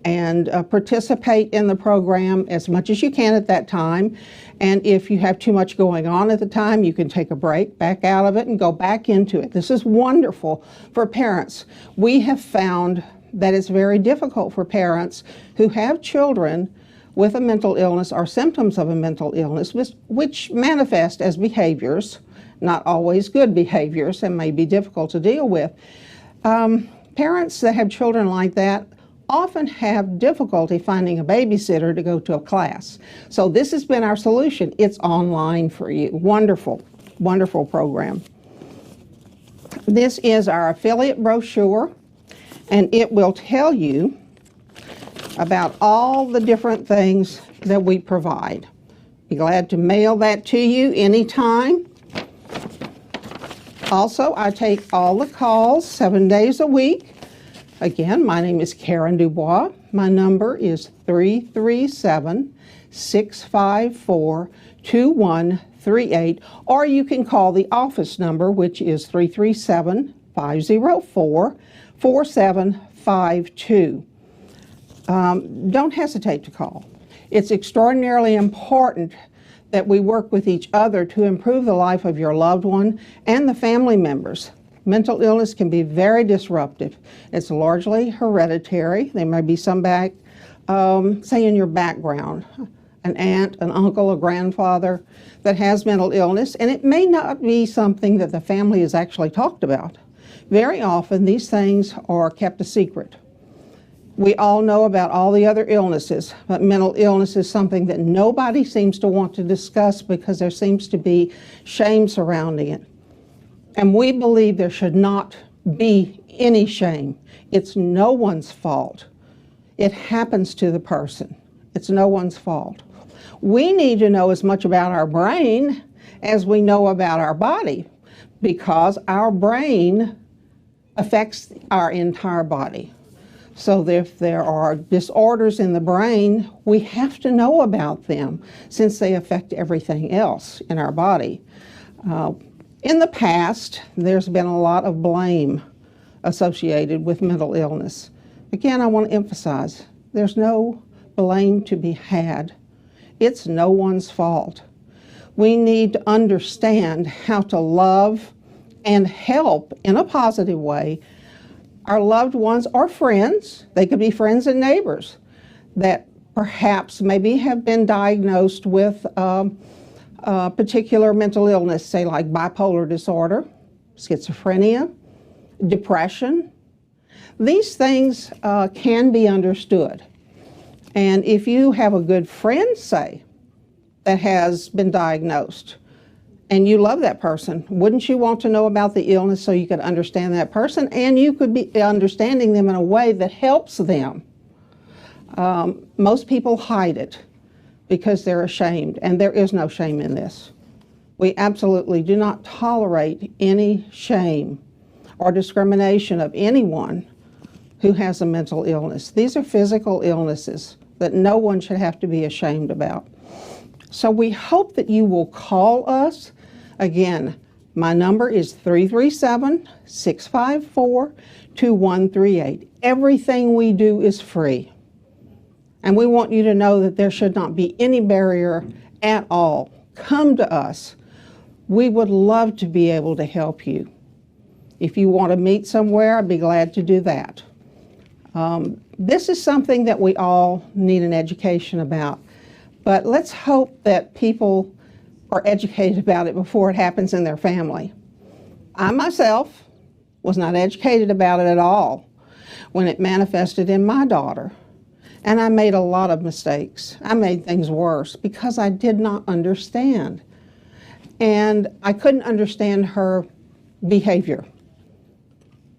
and participate in the program as much as you can at that time. And if you have too much going on at the time, you can take a break, back out of it, and go back into it. This is wonderful for parents. We have found that it's very difficult for parents who have children with a mental illness or symptoms of a mental illness, which manifest as behaviors, not always good behaviors, and may be difficult to deal with. Parents that have children like that often have difficulty finding a babysitter to go to a class. So this has been our solution. It's online for you. Wonderful, wonderful program. This is our affiliate brochure, and it will tell you about all the different things that we provide. Be glad to mail that to you anytime. Also, I take all the calls 7 days a week. Again, my name is Karen Dubois. My number is 337-654-2138, or you can call the office number, which is 337-504-4752. Don't hesitate to call. It's extraordinarily important that we work with each other to improve the life of your loved one and the family members. Mental illness can be very disruptive. It's largely hereditary. There may be some say in your background, an aunt, an uncle, a grandfather that has mental illness, and it may not be something that the family has actually talked about. Very often these things are kept a secret. We all know about all the other illnesses, but mental illness is something that nobody seems to want to discuss because there seems to be shame surrounding it. And we believe there should not be any shame. It's no one's fault. It happens to the person. It's no one's fault. We need to know as much about our brain as we know about our body, because our brain affects our entire body. So if there are disorders in the brain, we have to know about them since they affect everything else in our body. In the past, there's been a lot of blame associated with mental illness. Again, I want to emphasize, there's no blame to be had. It's no one's fault. We need to understand how to love and help in a positive way our loved ones or friends. They could be friends and neighbors that perhaps maybe have been diagnosed with a particular mental illness, say like bipolar disorder, schizophrenia, depression. These things can be understood. And if you have a good friend, say, that has been diagnosed, and you love that person, wouldn't you want to know about the illness so you could understand that person and you could be understanding them in a way that helps them? Most people hide it because they're ashamed, and there is no shame in this. We absolutely do not tolerate any shame or discrimination of anyone who has a mental illness. These are physical illnesses that no one should have to be ashamed about. So we hope that you will call us. Again, my number is 337-654-2138. Everything we do is free. And we want you to know that there should not be any barrier at all. Come to us. We would love to be able to help you. If you want to meet somewhere, I'd be glad to do that. This is something that we all need an education about. But let's hope that people are educated about it before it happens in their family. I myself was not educated about it at all when it manifested in my daughter. And I made a lot of mistakes. I made things worse because I did not understand. And I couldn't understand her behavior.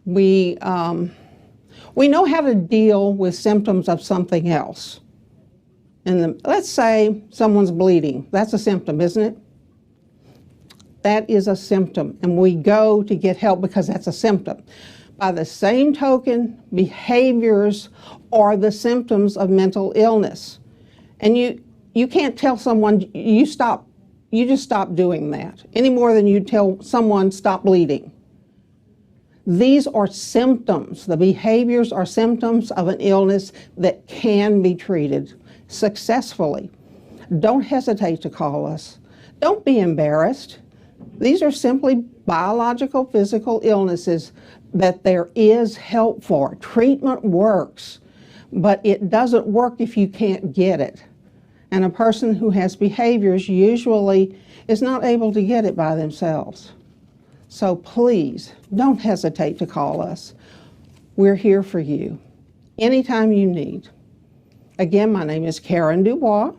We know how to deal with symptoms of something else. Let's say someone's bleeding. That's a symptom, isn't it? That is a symptom, and we go to get help because that's a symptom. By the same token, behaviors are the symptoms of mental illness. And you can't tell someone you just stop doing that any more than you tell someone stop bleeding. These are symptoms. The behaviors are symptoms of an illness that can be treated successfully. Don't hesitate to call us. Don't be embarrassed. These are simply biological, physical illnesses that there is help for. Treatment works, but it doesn't work if you can't get it. And a person who has behaviors usually is not able to get it by themselves. So please, don't hesitate to call us. We're here for you anytime you need. Again, my name is Karen Dubois.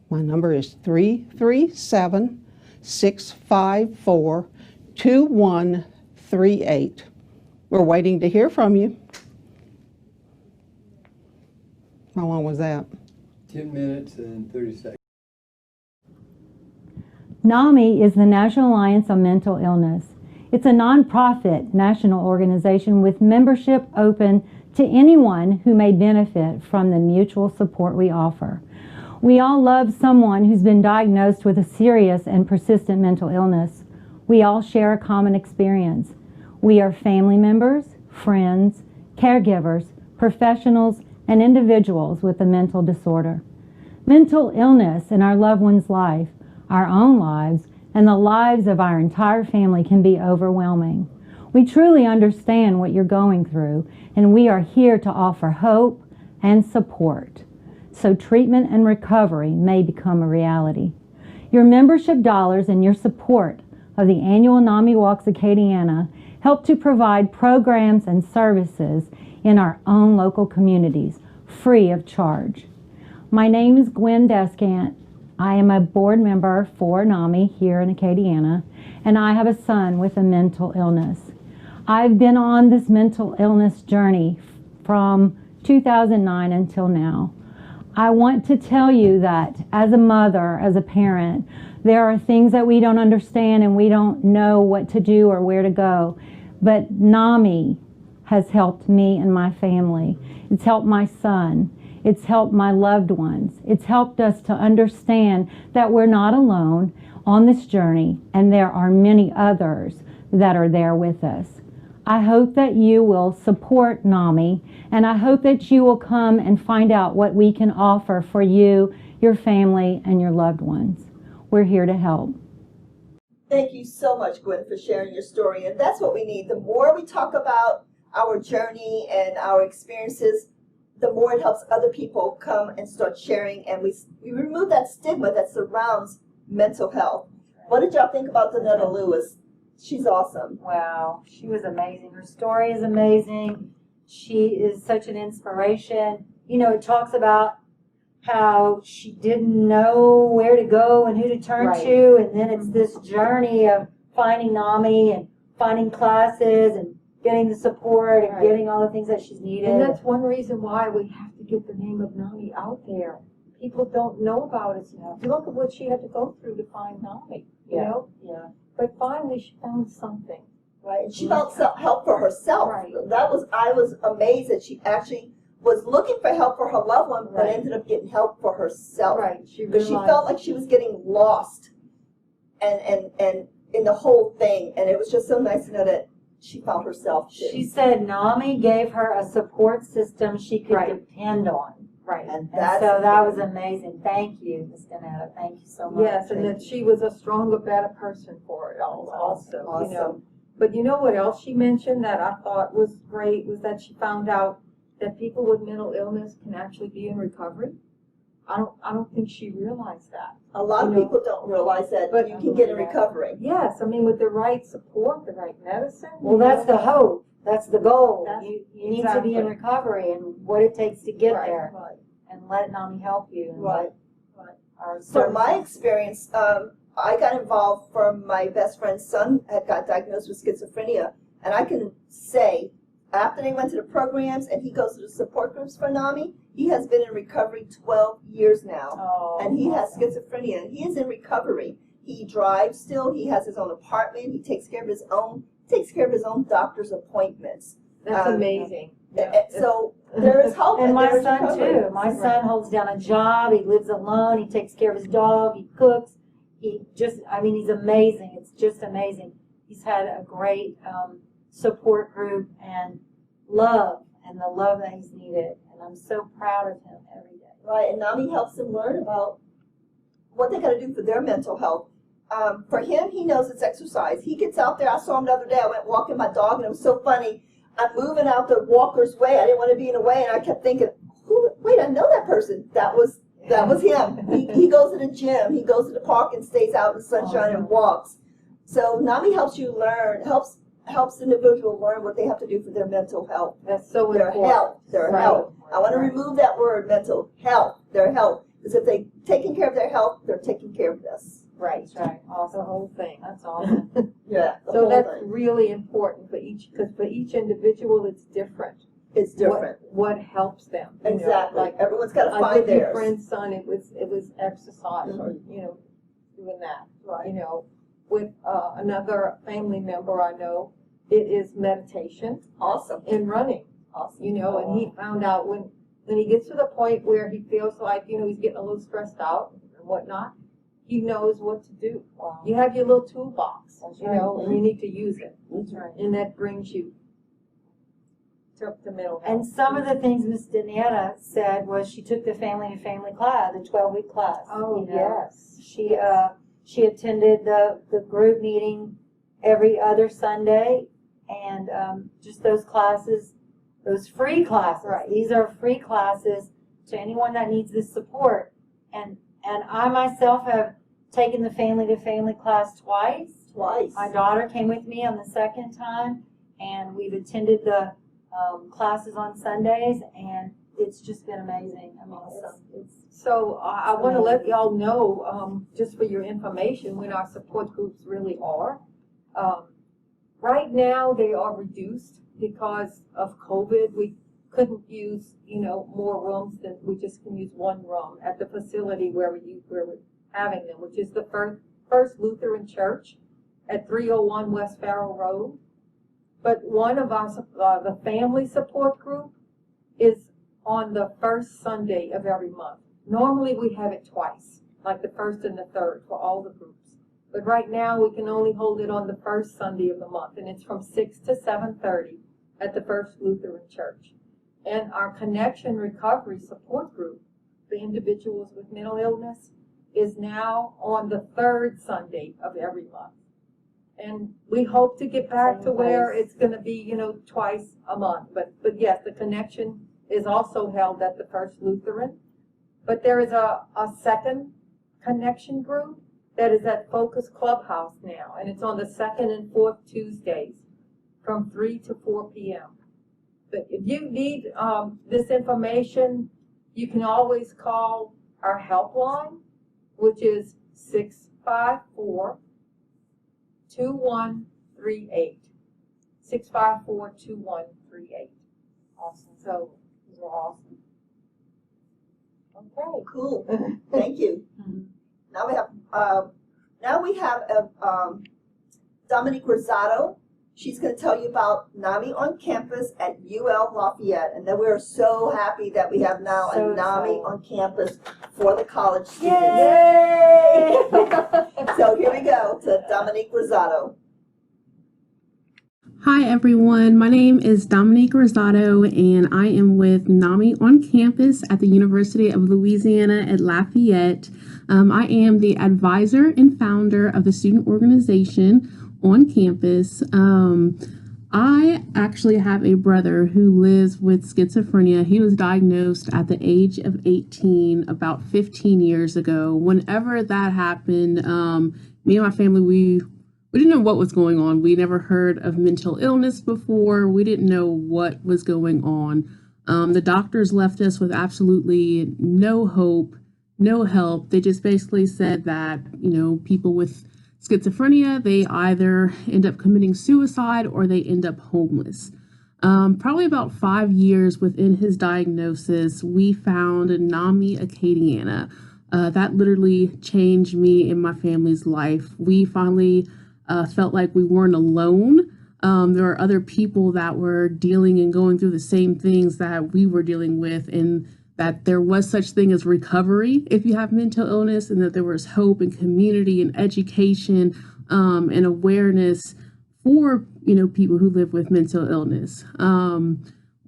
My number is 337-654-2138. We're waiting to hear from you. How long was that? 10 minutes and 30 seconds. NAMI is the National Alliance on Mental Illness. It's a nonprofit national organization with membership open to anyone who may benefit from the mutual support we offer. We all love someone who's been diagnosed with a serious and persistent mental illness. We all share a common experience. We are family members, friends, caregivers, professionals, and individuals with a mental disorder. Mental illness in our loved one's life, our own lives, and the lives of our entire family can be overwhelming. We truly understand what you're going through, and we are here to offer hope and support so treatment and recovery may become a reality. Your membership dollars and your support of the annual NAMI Walks Acadiana help to provide programs and services in our own local communities, free of charge. My name is Gwen Descant. I am a board member for NAMI here in Acadiana, and I have a son with a mental illness. I've been on this mental illness journey from 2009 until now. I want to tell you that as a mother, as a parent, there are things that we don't understand and we don't know what to do or where to go. But NAMI has helped me and my family. It's helped my son. It's helped my loved ones. It's helped us to understand that we're not alone on this journey, and there are many others that are there with us. I hope that you will support NAMI, and I hope that you will come and find out what we can offer for you, your family, and your loved ones. We're here to help. Thank you so much, Gwen, for sharing your story. And that's what we need. The more we talk about our journey and our experiences, the more it helps other people come and start sharing. And we remove that stigma that surrounds mental health. What did y'all think about Danetta Lewis? She's awesome. Wow, she was amazing. Her story is amazing. She is such an inspiration. You know, it talks about how she didn't know where to go and who to turn to, and then it's this journey of finding NAMI and finding classes and getting the support and getting all the things that she's needed. And that's one reason why we have to get the name of NAMI out there. People don't know about it. Look at what she had to go through to find NAMI, you know? Yeah. But finally she found something. Right, and she found help for herself. Right. I was amazed that she actually was looking for help for her loved one, but ended up getting help for herself. Right. Because she felt like she was getting lost and in the whole thing. And it was just so nice to know that she found herself too. She said NAMI gave her a support system she could depend on. Right. And so that was amazing. Thank you, Ms. Danetta. Thank you so much. Yes, and that she was a stronger, better person for it also. Awesome. You know. But you know what else she mentioned that I thought was great was that she found out that people with mental illness can actually be in recovery. I don't think she realized that. A lot of people don't realize that you can get in recovery. Yes, I mean with the right support, the right medicine. Well, that's the hope. That's the goal. That's- You need to be in recovery and what it takes to get there. Right. And let NAMI help you. And Right. Our So my experience, I got involved from my best friend's son had got diagnosed with schizophrenia. And I can say, after they went to the programs and he goes to the support groups for NAMI, he has been in recovery 12 years now. And he has schizophrenia. And he is in recovery. He drives still. He has his own apartment. He takes care of his own doctor's appointments. That's amazing. So there is hope. And my there is son recovery. too. My son holds down a job. He lives alone. He takes care of his dog. He cooks. He's amazing. It's just amazing. He's had a great support group and love, and the love that he's needed. And I'm so proud of him every day. Right, and NAMI helps them learn about what they got to do for their mental health. For him, he knows it's exercise. He gets out there. I saw him the other day. I went walking my dog, and it was so funny. I'm moving out the walker's way. I didn't want to be in the way, and I kept thinking, wait, I know that person. That was him. He goes to the gym. He goes to the park and stays out in the sunshine and walks. So NAMI helps you learn, helps the individual learn what they have to do for their mental health. That's so their important. health. Their health. I want to remove that word, mental health. Their health. Because if they're taking care of their health, they're taking care of this. Right. Right. The whole thing. That's awesome. Yeah. So that's really important for each, because for each individual it's different. It's different. What helps them? you know, Exactly. like everyone's got to like find with your theirs. friend's son, it was exercise or doing that. Right. With another family member I know, it is meditation. Awesome. And running. Awesome. And he found out when he gets to the point where he feels like he's getting a little stressed out and whatnot, he knows what to do. Wow. You have your little toolbox, That's and right. you need to use it. That's right. And that brings you to mental health. And some of the things Miss Danetta said was she took the family-to-family class, the 12-week class. Oh, yes. She attended the group meeting every other Sunday, and just those classes, those free classes. Right. These are free classes to anyone that needs this support. And I myself have taken the family-to-family class twice. My daughter came with me on the second time, and we've attended the classes on Sundays, and it's just been amazing. I mean, So I want to let y'all know, just for your information, when our support groups really are. Right now, they are reduced because of COVID. We couldn't use, more rooms than we just can use one room at the facility where we're having them, which is the First Lutheran Church at 301 West Farrell Road. But one of our, the family support group is on the first Sunday of every month. Normally we have it twice, like the first and the third for all the groups. But right now, we can only hold it on the first Sunday of the month, and it's from 6 to 7:30 at the First Lutheran Church. And our Connection Recovery Support Group for individuals with mental illness is now on the third Sunday of every month. And we hope to get back to where it's going to be, twice a month. But yes, the Connection is also held at the First Lutheran. But there is a second Connection group that is at Focus Clubhouse now, and it's on the second and fourth Tuesdays from 3 to 4 p.m. But if you need this information, you can always call our helpline, which is 654-2138. 654-2138. Awesome. So these are awesome. Okay. Cool. Thank you. Now we have Dominique Rosado. She's going to tell you about NAMI on campus at UL Lafayette, and then we're so happy that we have now a NAMI on campus for the college students. Yay! So here we go to Dominique Rosado. Hi everyone, my name is Dominique Rosado and I am with NAMI on campus at the University of Louisiana at Lafayette. I am the advisor and founder of the student organization on campus. I actually have a brother who lives with schizophrenia. He was diagnosed at the age of 18 about 15 years ago. Whenever that happened, me and my family, we didn't know what was going on. We never heard of mental illness before. We didn't know what was going on. The doctors left us with absolutely no hope, no help. They just basically said that, people with schizophrenia, they either end up committing suicide or they end up homeless. Probably about 5 years within his diagnosis, we found NAMI Acadiana. That literally changed me and my family's life. We finally felt like we weren't alone. There were other people that were dealing and going through the same things that we were dealing with, and that there was such thing as recovery if you have mental illness, and that there was hope and community and education and awareness for people who live with mental illness.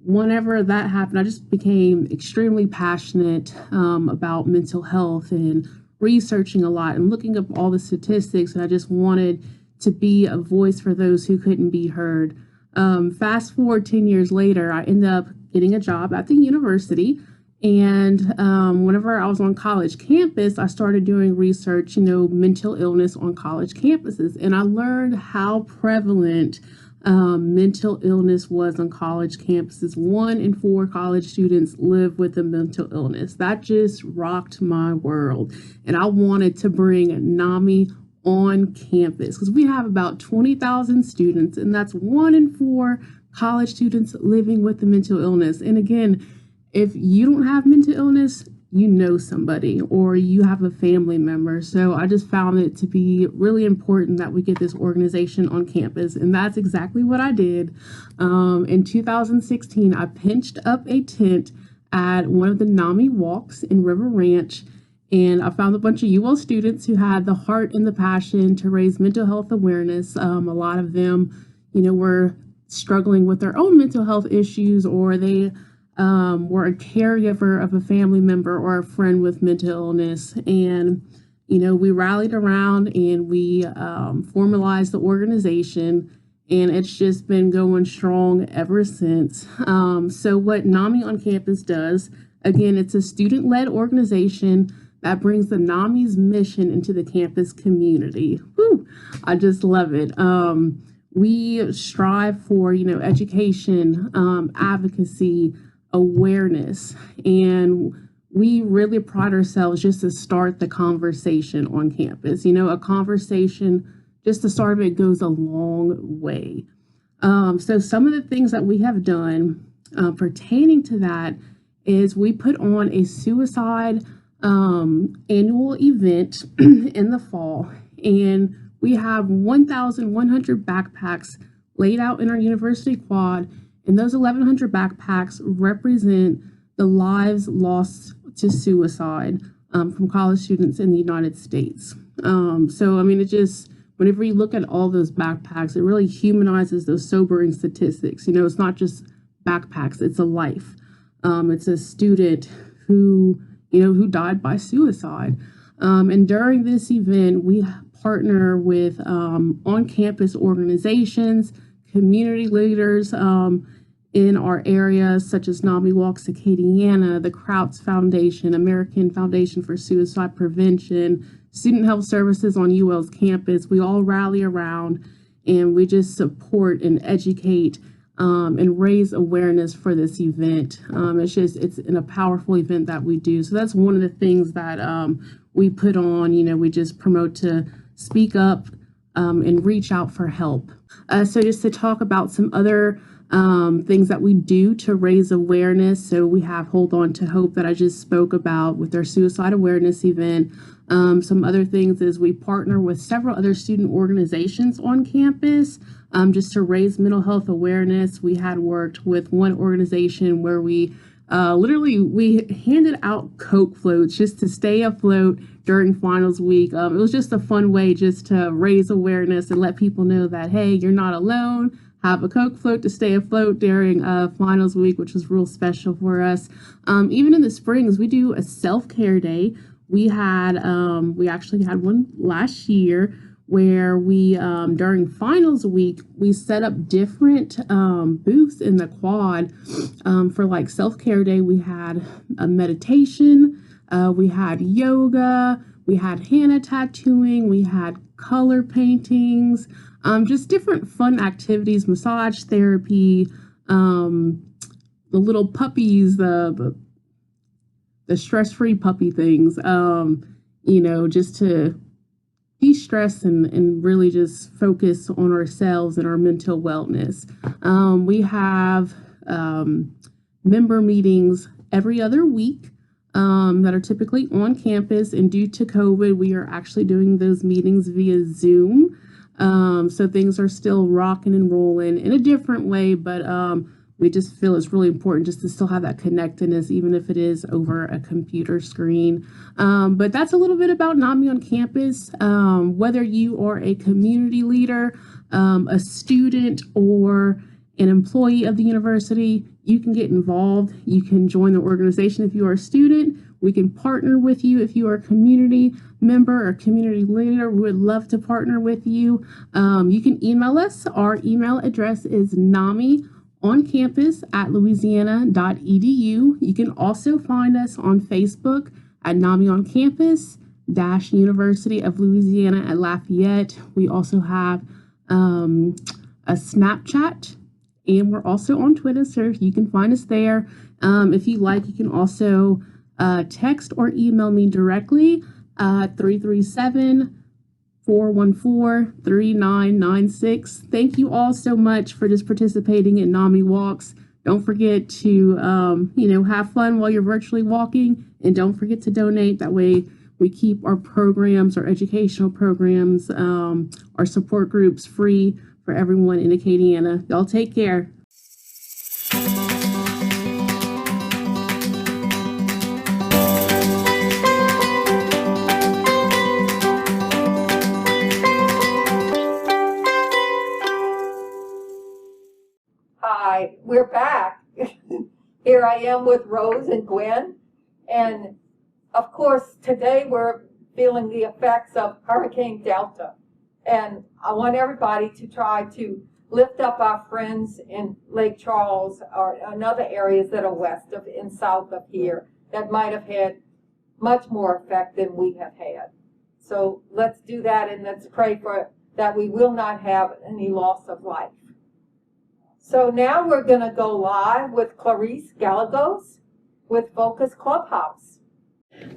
Whenever that happened, I just became extremely passionate about mental health and researching a lot and looking up all the statistics, and I just wanted to be a voice for those who couldn't be heard. Fast forward 10 years later, I ended up getting a job at the university. And whenever I was on college campus, I started doing research, mental illness on college campuses. And I learned how prevalent mental illness was on college campuses. 1 in 4 college students live with a mental illness. That just rocked my world. And I wanted to bring NAMI on campus because we have about 20,000 students, and that's 1 in 4 college students living with a mental illness. And again, if you don't have mental illness, you know somebody or you have a family member. So I just found it to be really important that we get this organization on campus. And that's exactly what I did. In 2016, I pinched up a tent at one of the NAMI walks in River Ranch. And I found a bunch of UL students who had the heart and the passion to raise mental health awareness. A lot of them, were struggling with their own mental health issues, or they were a caregiver of a family member or a friend with mental illness. And, we rallied around and we formalized the organization, and it's just been going strong ever since. So what NAMI on campus does, again, it's a student-led organization that brings the NAMI's mission into the campus community. Whew, I just love it. We strive for, education, advocacy, awareness, and we really pride ourselves just to start the conversation on campus. A conversation, just the start of it goes a long way. So some of the things that we have done pertaining to that is we put on a suicide annual event in the fall, and we have 1,100 backpacks laid out in our university quad, and those 1,100 backpacks represent the lives lost to suicide from college students in the United States. So, I mean, it just, whenever you look at all those backpacks, it really humanizes those sobering statistics. You know, it's not just backpacks, it's a life. It's a student who, you know, who died by suicide. And during this event, we partner with on-campus organizations, community leaders in our area, such as Nami Walks Acadiana, the Krauts Foundation, American Foundation for Suicide Prevention, Student Health Services on UL's campus. We all rally around and we just support and educate and raise awareness for this event. It's a powerful event that we do. So that's one of the things that we put on. You know, we just promote to speak up and reach out for help. So just to talk about some other things that we do to raise awareness. So we have Hold On to Hope that I just spoke about with our suicide awareness event. Some other things is we partner with several other student organizations on campus just to raise mental health awareness. We had worked with one organization where we we handed out Coke floats just to stay afloat during finals week. It was just a fun way just to raise awareness and let people know that, hey, you're not alone. Have a Coke float to stay afloat during finals week, which was real special for us. Even in the springs, we do a self-care day. We actually had one last year where we, during finals week, we set up different booths in the quad for like self-care day. We had a meditation, we had yoga, we had henna tattooing, we had color paintings, just different fun activities, massage therapy, the little puppies, the stress-free puppy things, you know, just to de-stress and really just focus on ourselves and our mental wellness. We have member meetings every other week that are typically on campus, and due to COVID, we are actually doing those meetings via Zoom. So things are still rocking and rolling in a different way, but we just feel it's really important just to still have that connectedness, even if it is over a computer screen. But that's a little bit about NAMI on campus. Whether you are a community leader, a student, or an employee of the university, you can get involved. You can join the organization if you are a student. We can partner with you if you are a community member or community leader. We would love to partner with you. You can email us. Our email address is namiOnCampus@louisiana.edu. You can also find us on Facebook at NAMI on Campus - University of Louisiana at Lafayette. We also have a Snapchat, and we're also on Twitter, so you can find us there. If you like, you can also text or email me directly at 337-414-3996. Thank you all so much for just participating in NAMI Walks. Don't forget to, have fun while you're virtually walking, and don't forget to donate. That way we keep our programs, our educational programs, our support groups free for everyone in Acadiana. Y'all take care. Hi, we're back. Here I am with Rose and Gwen. And of course, today we're feeling the effects of Hurricane Delta. And I want everybody to try to lift up our friends in Lake Charles or in other areas that are west of and south of here that might have had much more effect than we have had. So let's do that, and let's pray for that we will not have any loss of life. So now we're going to go live with Clarice Gallegos with Focus Clubhouse.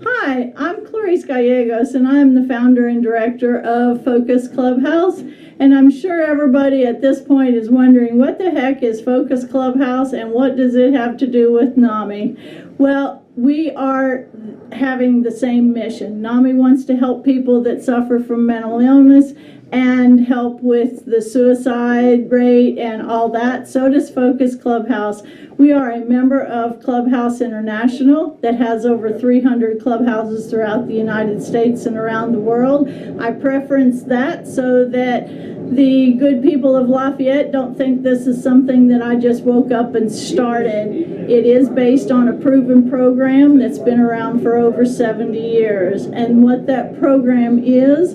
Hi, I'm Clarice Gallegos, and I'm the founder and director of Focus Clubhouse. And I'm sure everybody at this point is wondering, what the heck is Focus Clubhouse and what does it have to do with NAMI? Well, we are having the same mission. NAMI wants to help people that suffer from mental illness and help with the suicide rate and all that. So does Focus Clubhouse. We are a member of Clubhouse International that has over 300 clubhouses throughout the United States and around the world. I preference that so that the good people of Lafayette don't think this is something that I just woke up and started. It is based on a proven program that's been around for over 70 years. And what that program is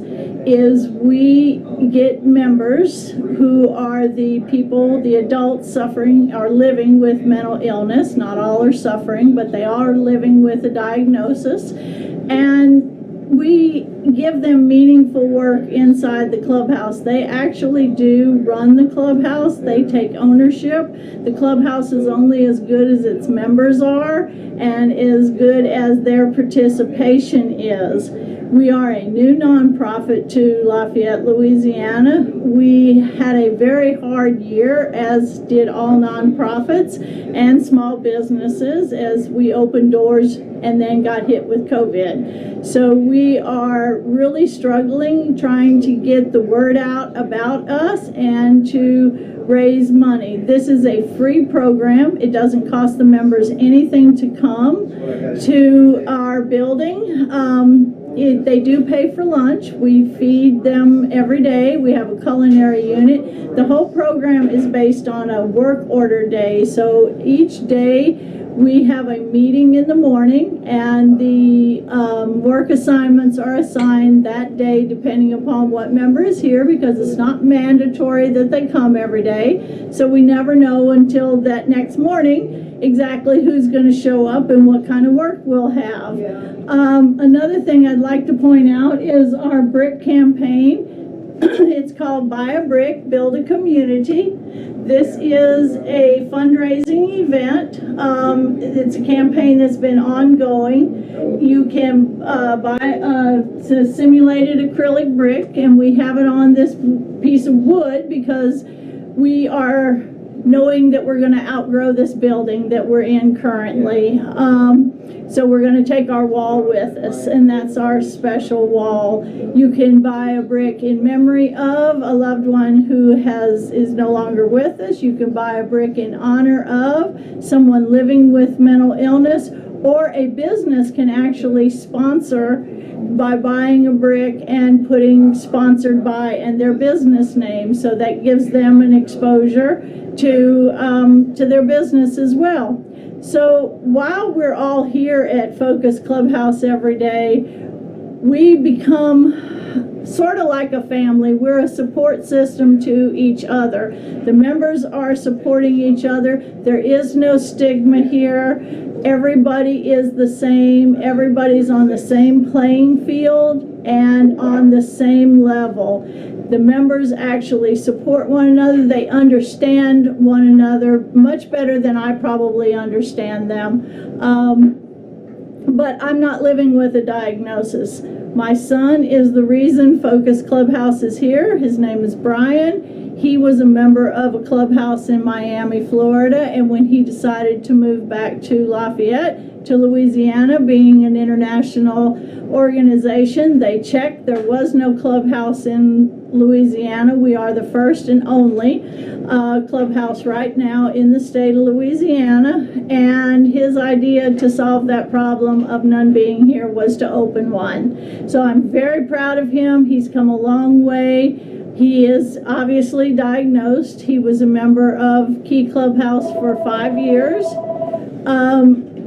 we get members who are the people, the adults suffering or living with mental illness. Not all are suffering, but they are living with a diagnosis. And we give them meaningful work inside the clubhouse. They actually do run the clubhouse. They take ownership. The clubhouse is only as good as its members are and as good as their participation is. We are a new nonprofit to Lafayette, Louisiana. We had a very hard year, as did all nonprofits and small businesses, as we opened doors and then got hit with COVID. So we are really struggling trying to get the word out about us and to raise money. This is a free program. It doesn't cost the members anything to come to our building. They do pay for lunch. We feed them every day. We have a culinary unit. The whole program is based on a work order day. So each day we have a meeting in the morning, and the work assignments are assigned that day depending upon what member is here, because it's not mandatory that they come every day. So we never know until that next morning exactly who's going to show up and what kind of work we'll have. Another thing I'd like to point out is our brick campaign. It's called Buy a Brick, Build a Community. This is a fundraising event. It's a campaign that's been ongoing. You can buy a simulated acrylic brick, and we have it on this piece of wood because we are knowing that we're going to outgrow this building that we're in currently. So we're going to take our wall with us, and that's our special wall. You can buy a brick in memory of a loved one who is no longer with us. You can buy a brick in honor of someone living with mental illness, or a business can actually sponsor by buying a brick and putting sponsored by and their business name. So that gives them an exposure to their business as well. So while we're all here at Focus Clubhouse every day, we become sort of like a family. We're a support system to each other. The members are supporting each other. There is no stigma here. Everybody is the same. Everybody's on the same playing field and on the same level. The members actually support one another. They understand one another much better than I probably understand them. But I'm not living with a diagnosis. My son is the reason Focus Clubhouse is here. His name is Brian. He was a member of a clubhouse in Miami, Florida, and when he decided to move back to Lafayette, to Louisiana, being an international organization, they checked. There was no clubhouse in Louisiana. We are the first and only clubhouse right now in the state of Louisiana, and his idea to solve that problem of none being here was to open one. So I'm very proud of him. He's come a long way. He is obviously diagnosed. He was a member of Key Clubhouse for 5 years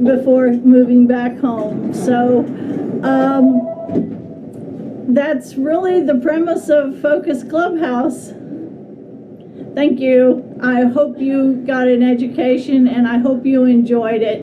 before moving back home. So that's really the premise of Focus Clubhouse. Thank you. I hope you got an education, and I hope you enjoyed it.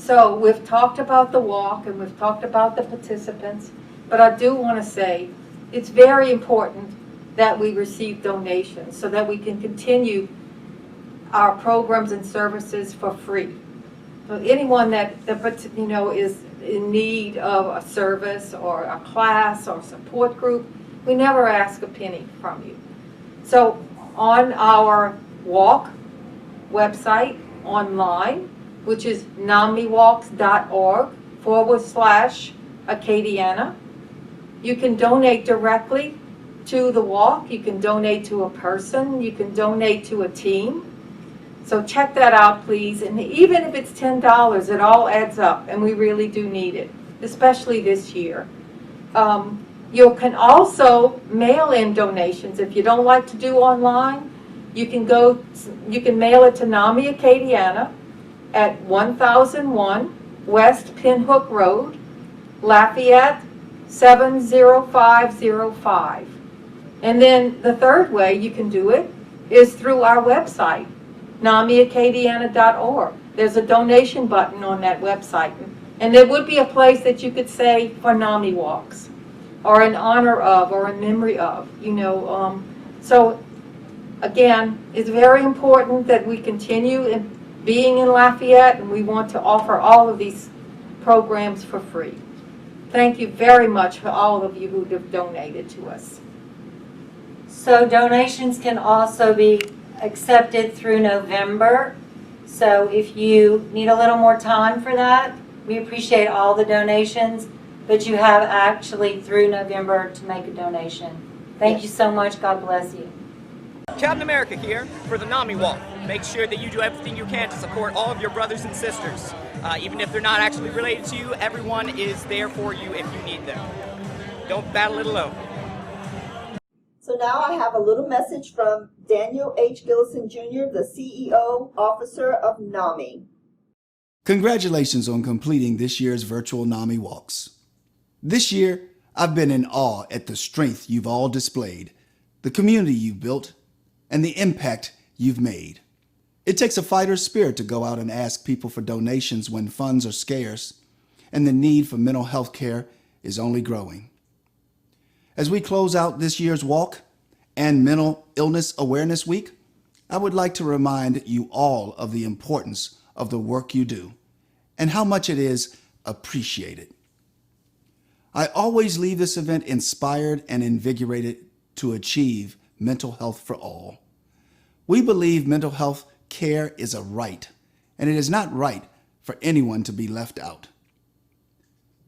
So we've talked about the walk and we've talked about the participants, but I do want to say it's very important that we receive donations so that we can continue our programs and services for free. So anyone that is in need of a service or a class or support group, we never ask a penny from you. So on our walk website online, which is namiwalks.org/Acadiana, you can donate directly to the walk. You can donate to a person. You can donate to a team. So check that out, please. And even if it's $10, it all adds up, and we really do need it, especially this year. You can also mail in donations. If you don't like to do online, you can mail it to Nami Acadiana at 1001 West Pinhook Road, Lafayette 70505. And then the third way you can do it is through our website, NamiAcadiana.org. There's a donation button on that website. And there would be a place that you could say for Nami Walks, or in honor of, or in memory of, So again, it's very important that we continue being in Lafayette, and we want to offer all of these programs for free. Thank you very much for all of you who have donated to us. So donations can also be accepted through November. So if you need a little more time for that, we appreciate all the donations, but you have actually through November to make a donation. Thank you so much. God bless you. Captain America here for the Nami Walk. Make sure that you do everything you can to support all of your brothers and sisters. Even if they're not actually related to you, everyone is there for you if you need them. Don't battle it alone. So now I have a little message from Daniel H. Gillison Jr., the CEO officer of NAMI. Congratulations on completing this year's virtual NAMI Walks. This year, I've been in awe at the strength you've all displayed, the community you've built, and the impact you've made. It takes a fighter's spirit to go out and ask people for donations when funds are scarce, and the need for mental health care is only growing. As we close out this year's walk and Mental Illness Awareness Week, I would like to remind you all of the importance of the work you do and how much it is appreciated. I always leave this event inspired and invigorated to achieve mental health for all. We believe mental health care is a right, and it is not right for anyone to be left out.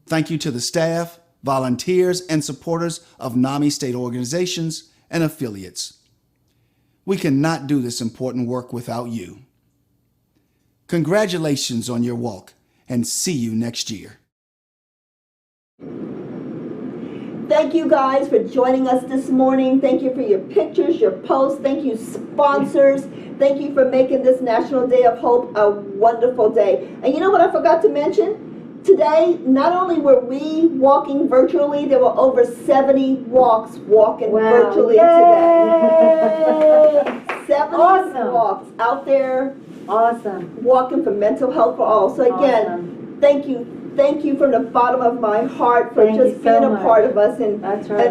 Thank you to the staff, volunteers, and supporters of NAMI state organizations and affiliates. We cannot do this important work without you. Congratulations on your walk, and see you next year. Thank you guys for joining us this morning. Thank you for your pictures, your posts. Thank you, sponsors. Thank you for making this National Day of Hope a wonderful day. And you know what I forgot to mention? Today, not only were we walking virtually, there were over 70 walks walking virtually today. 70 walks out there walking for mental health for all. So again, thank you from the bottom of my heart for just being a part of us and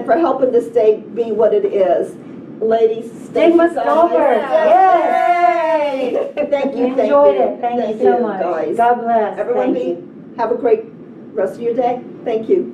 for helping this day be what it is. Ladies, Stigma's over. Yes. Thank you. Enjoyed it. Thank you so much. Guys. God bless. Everyone have a great rest of your day. Thank you.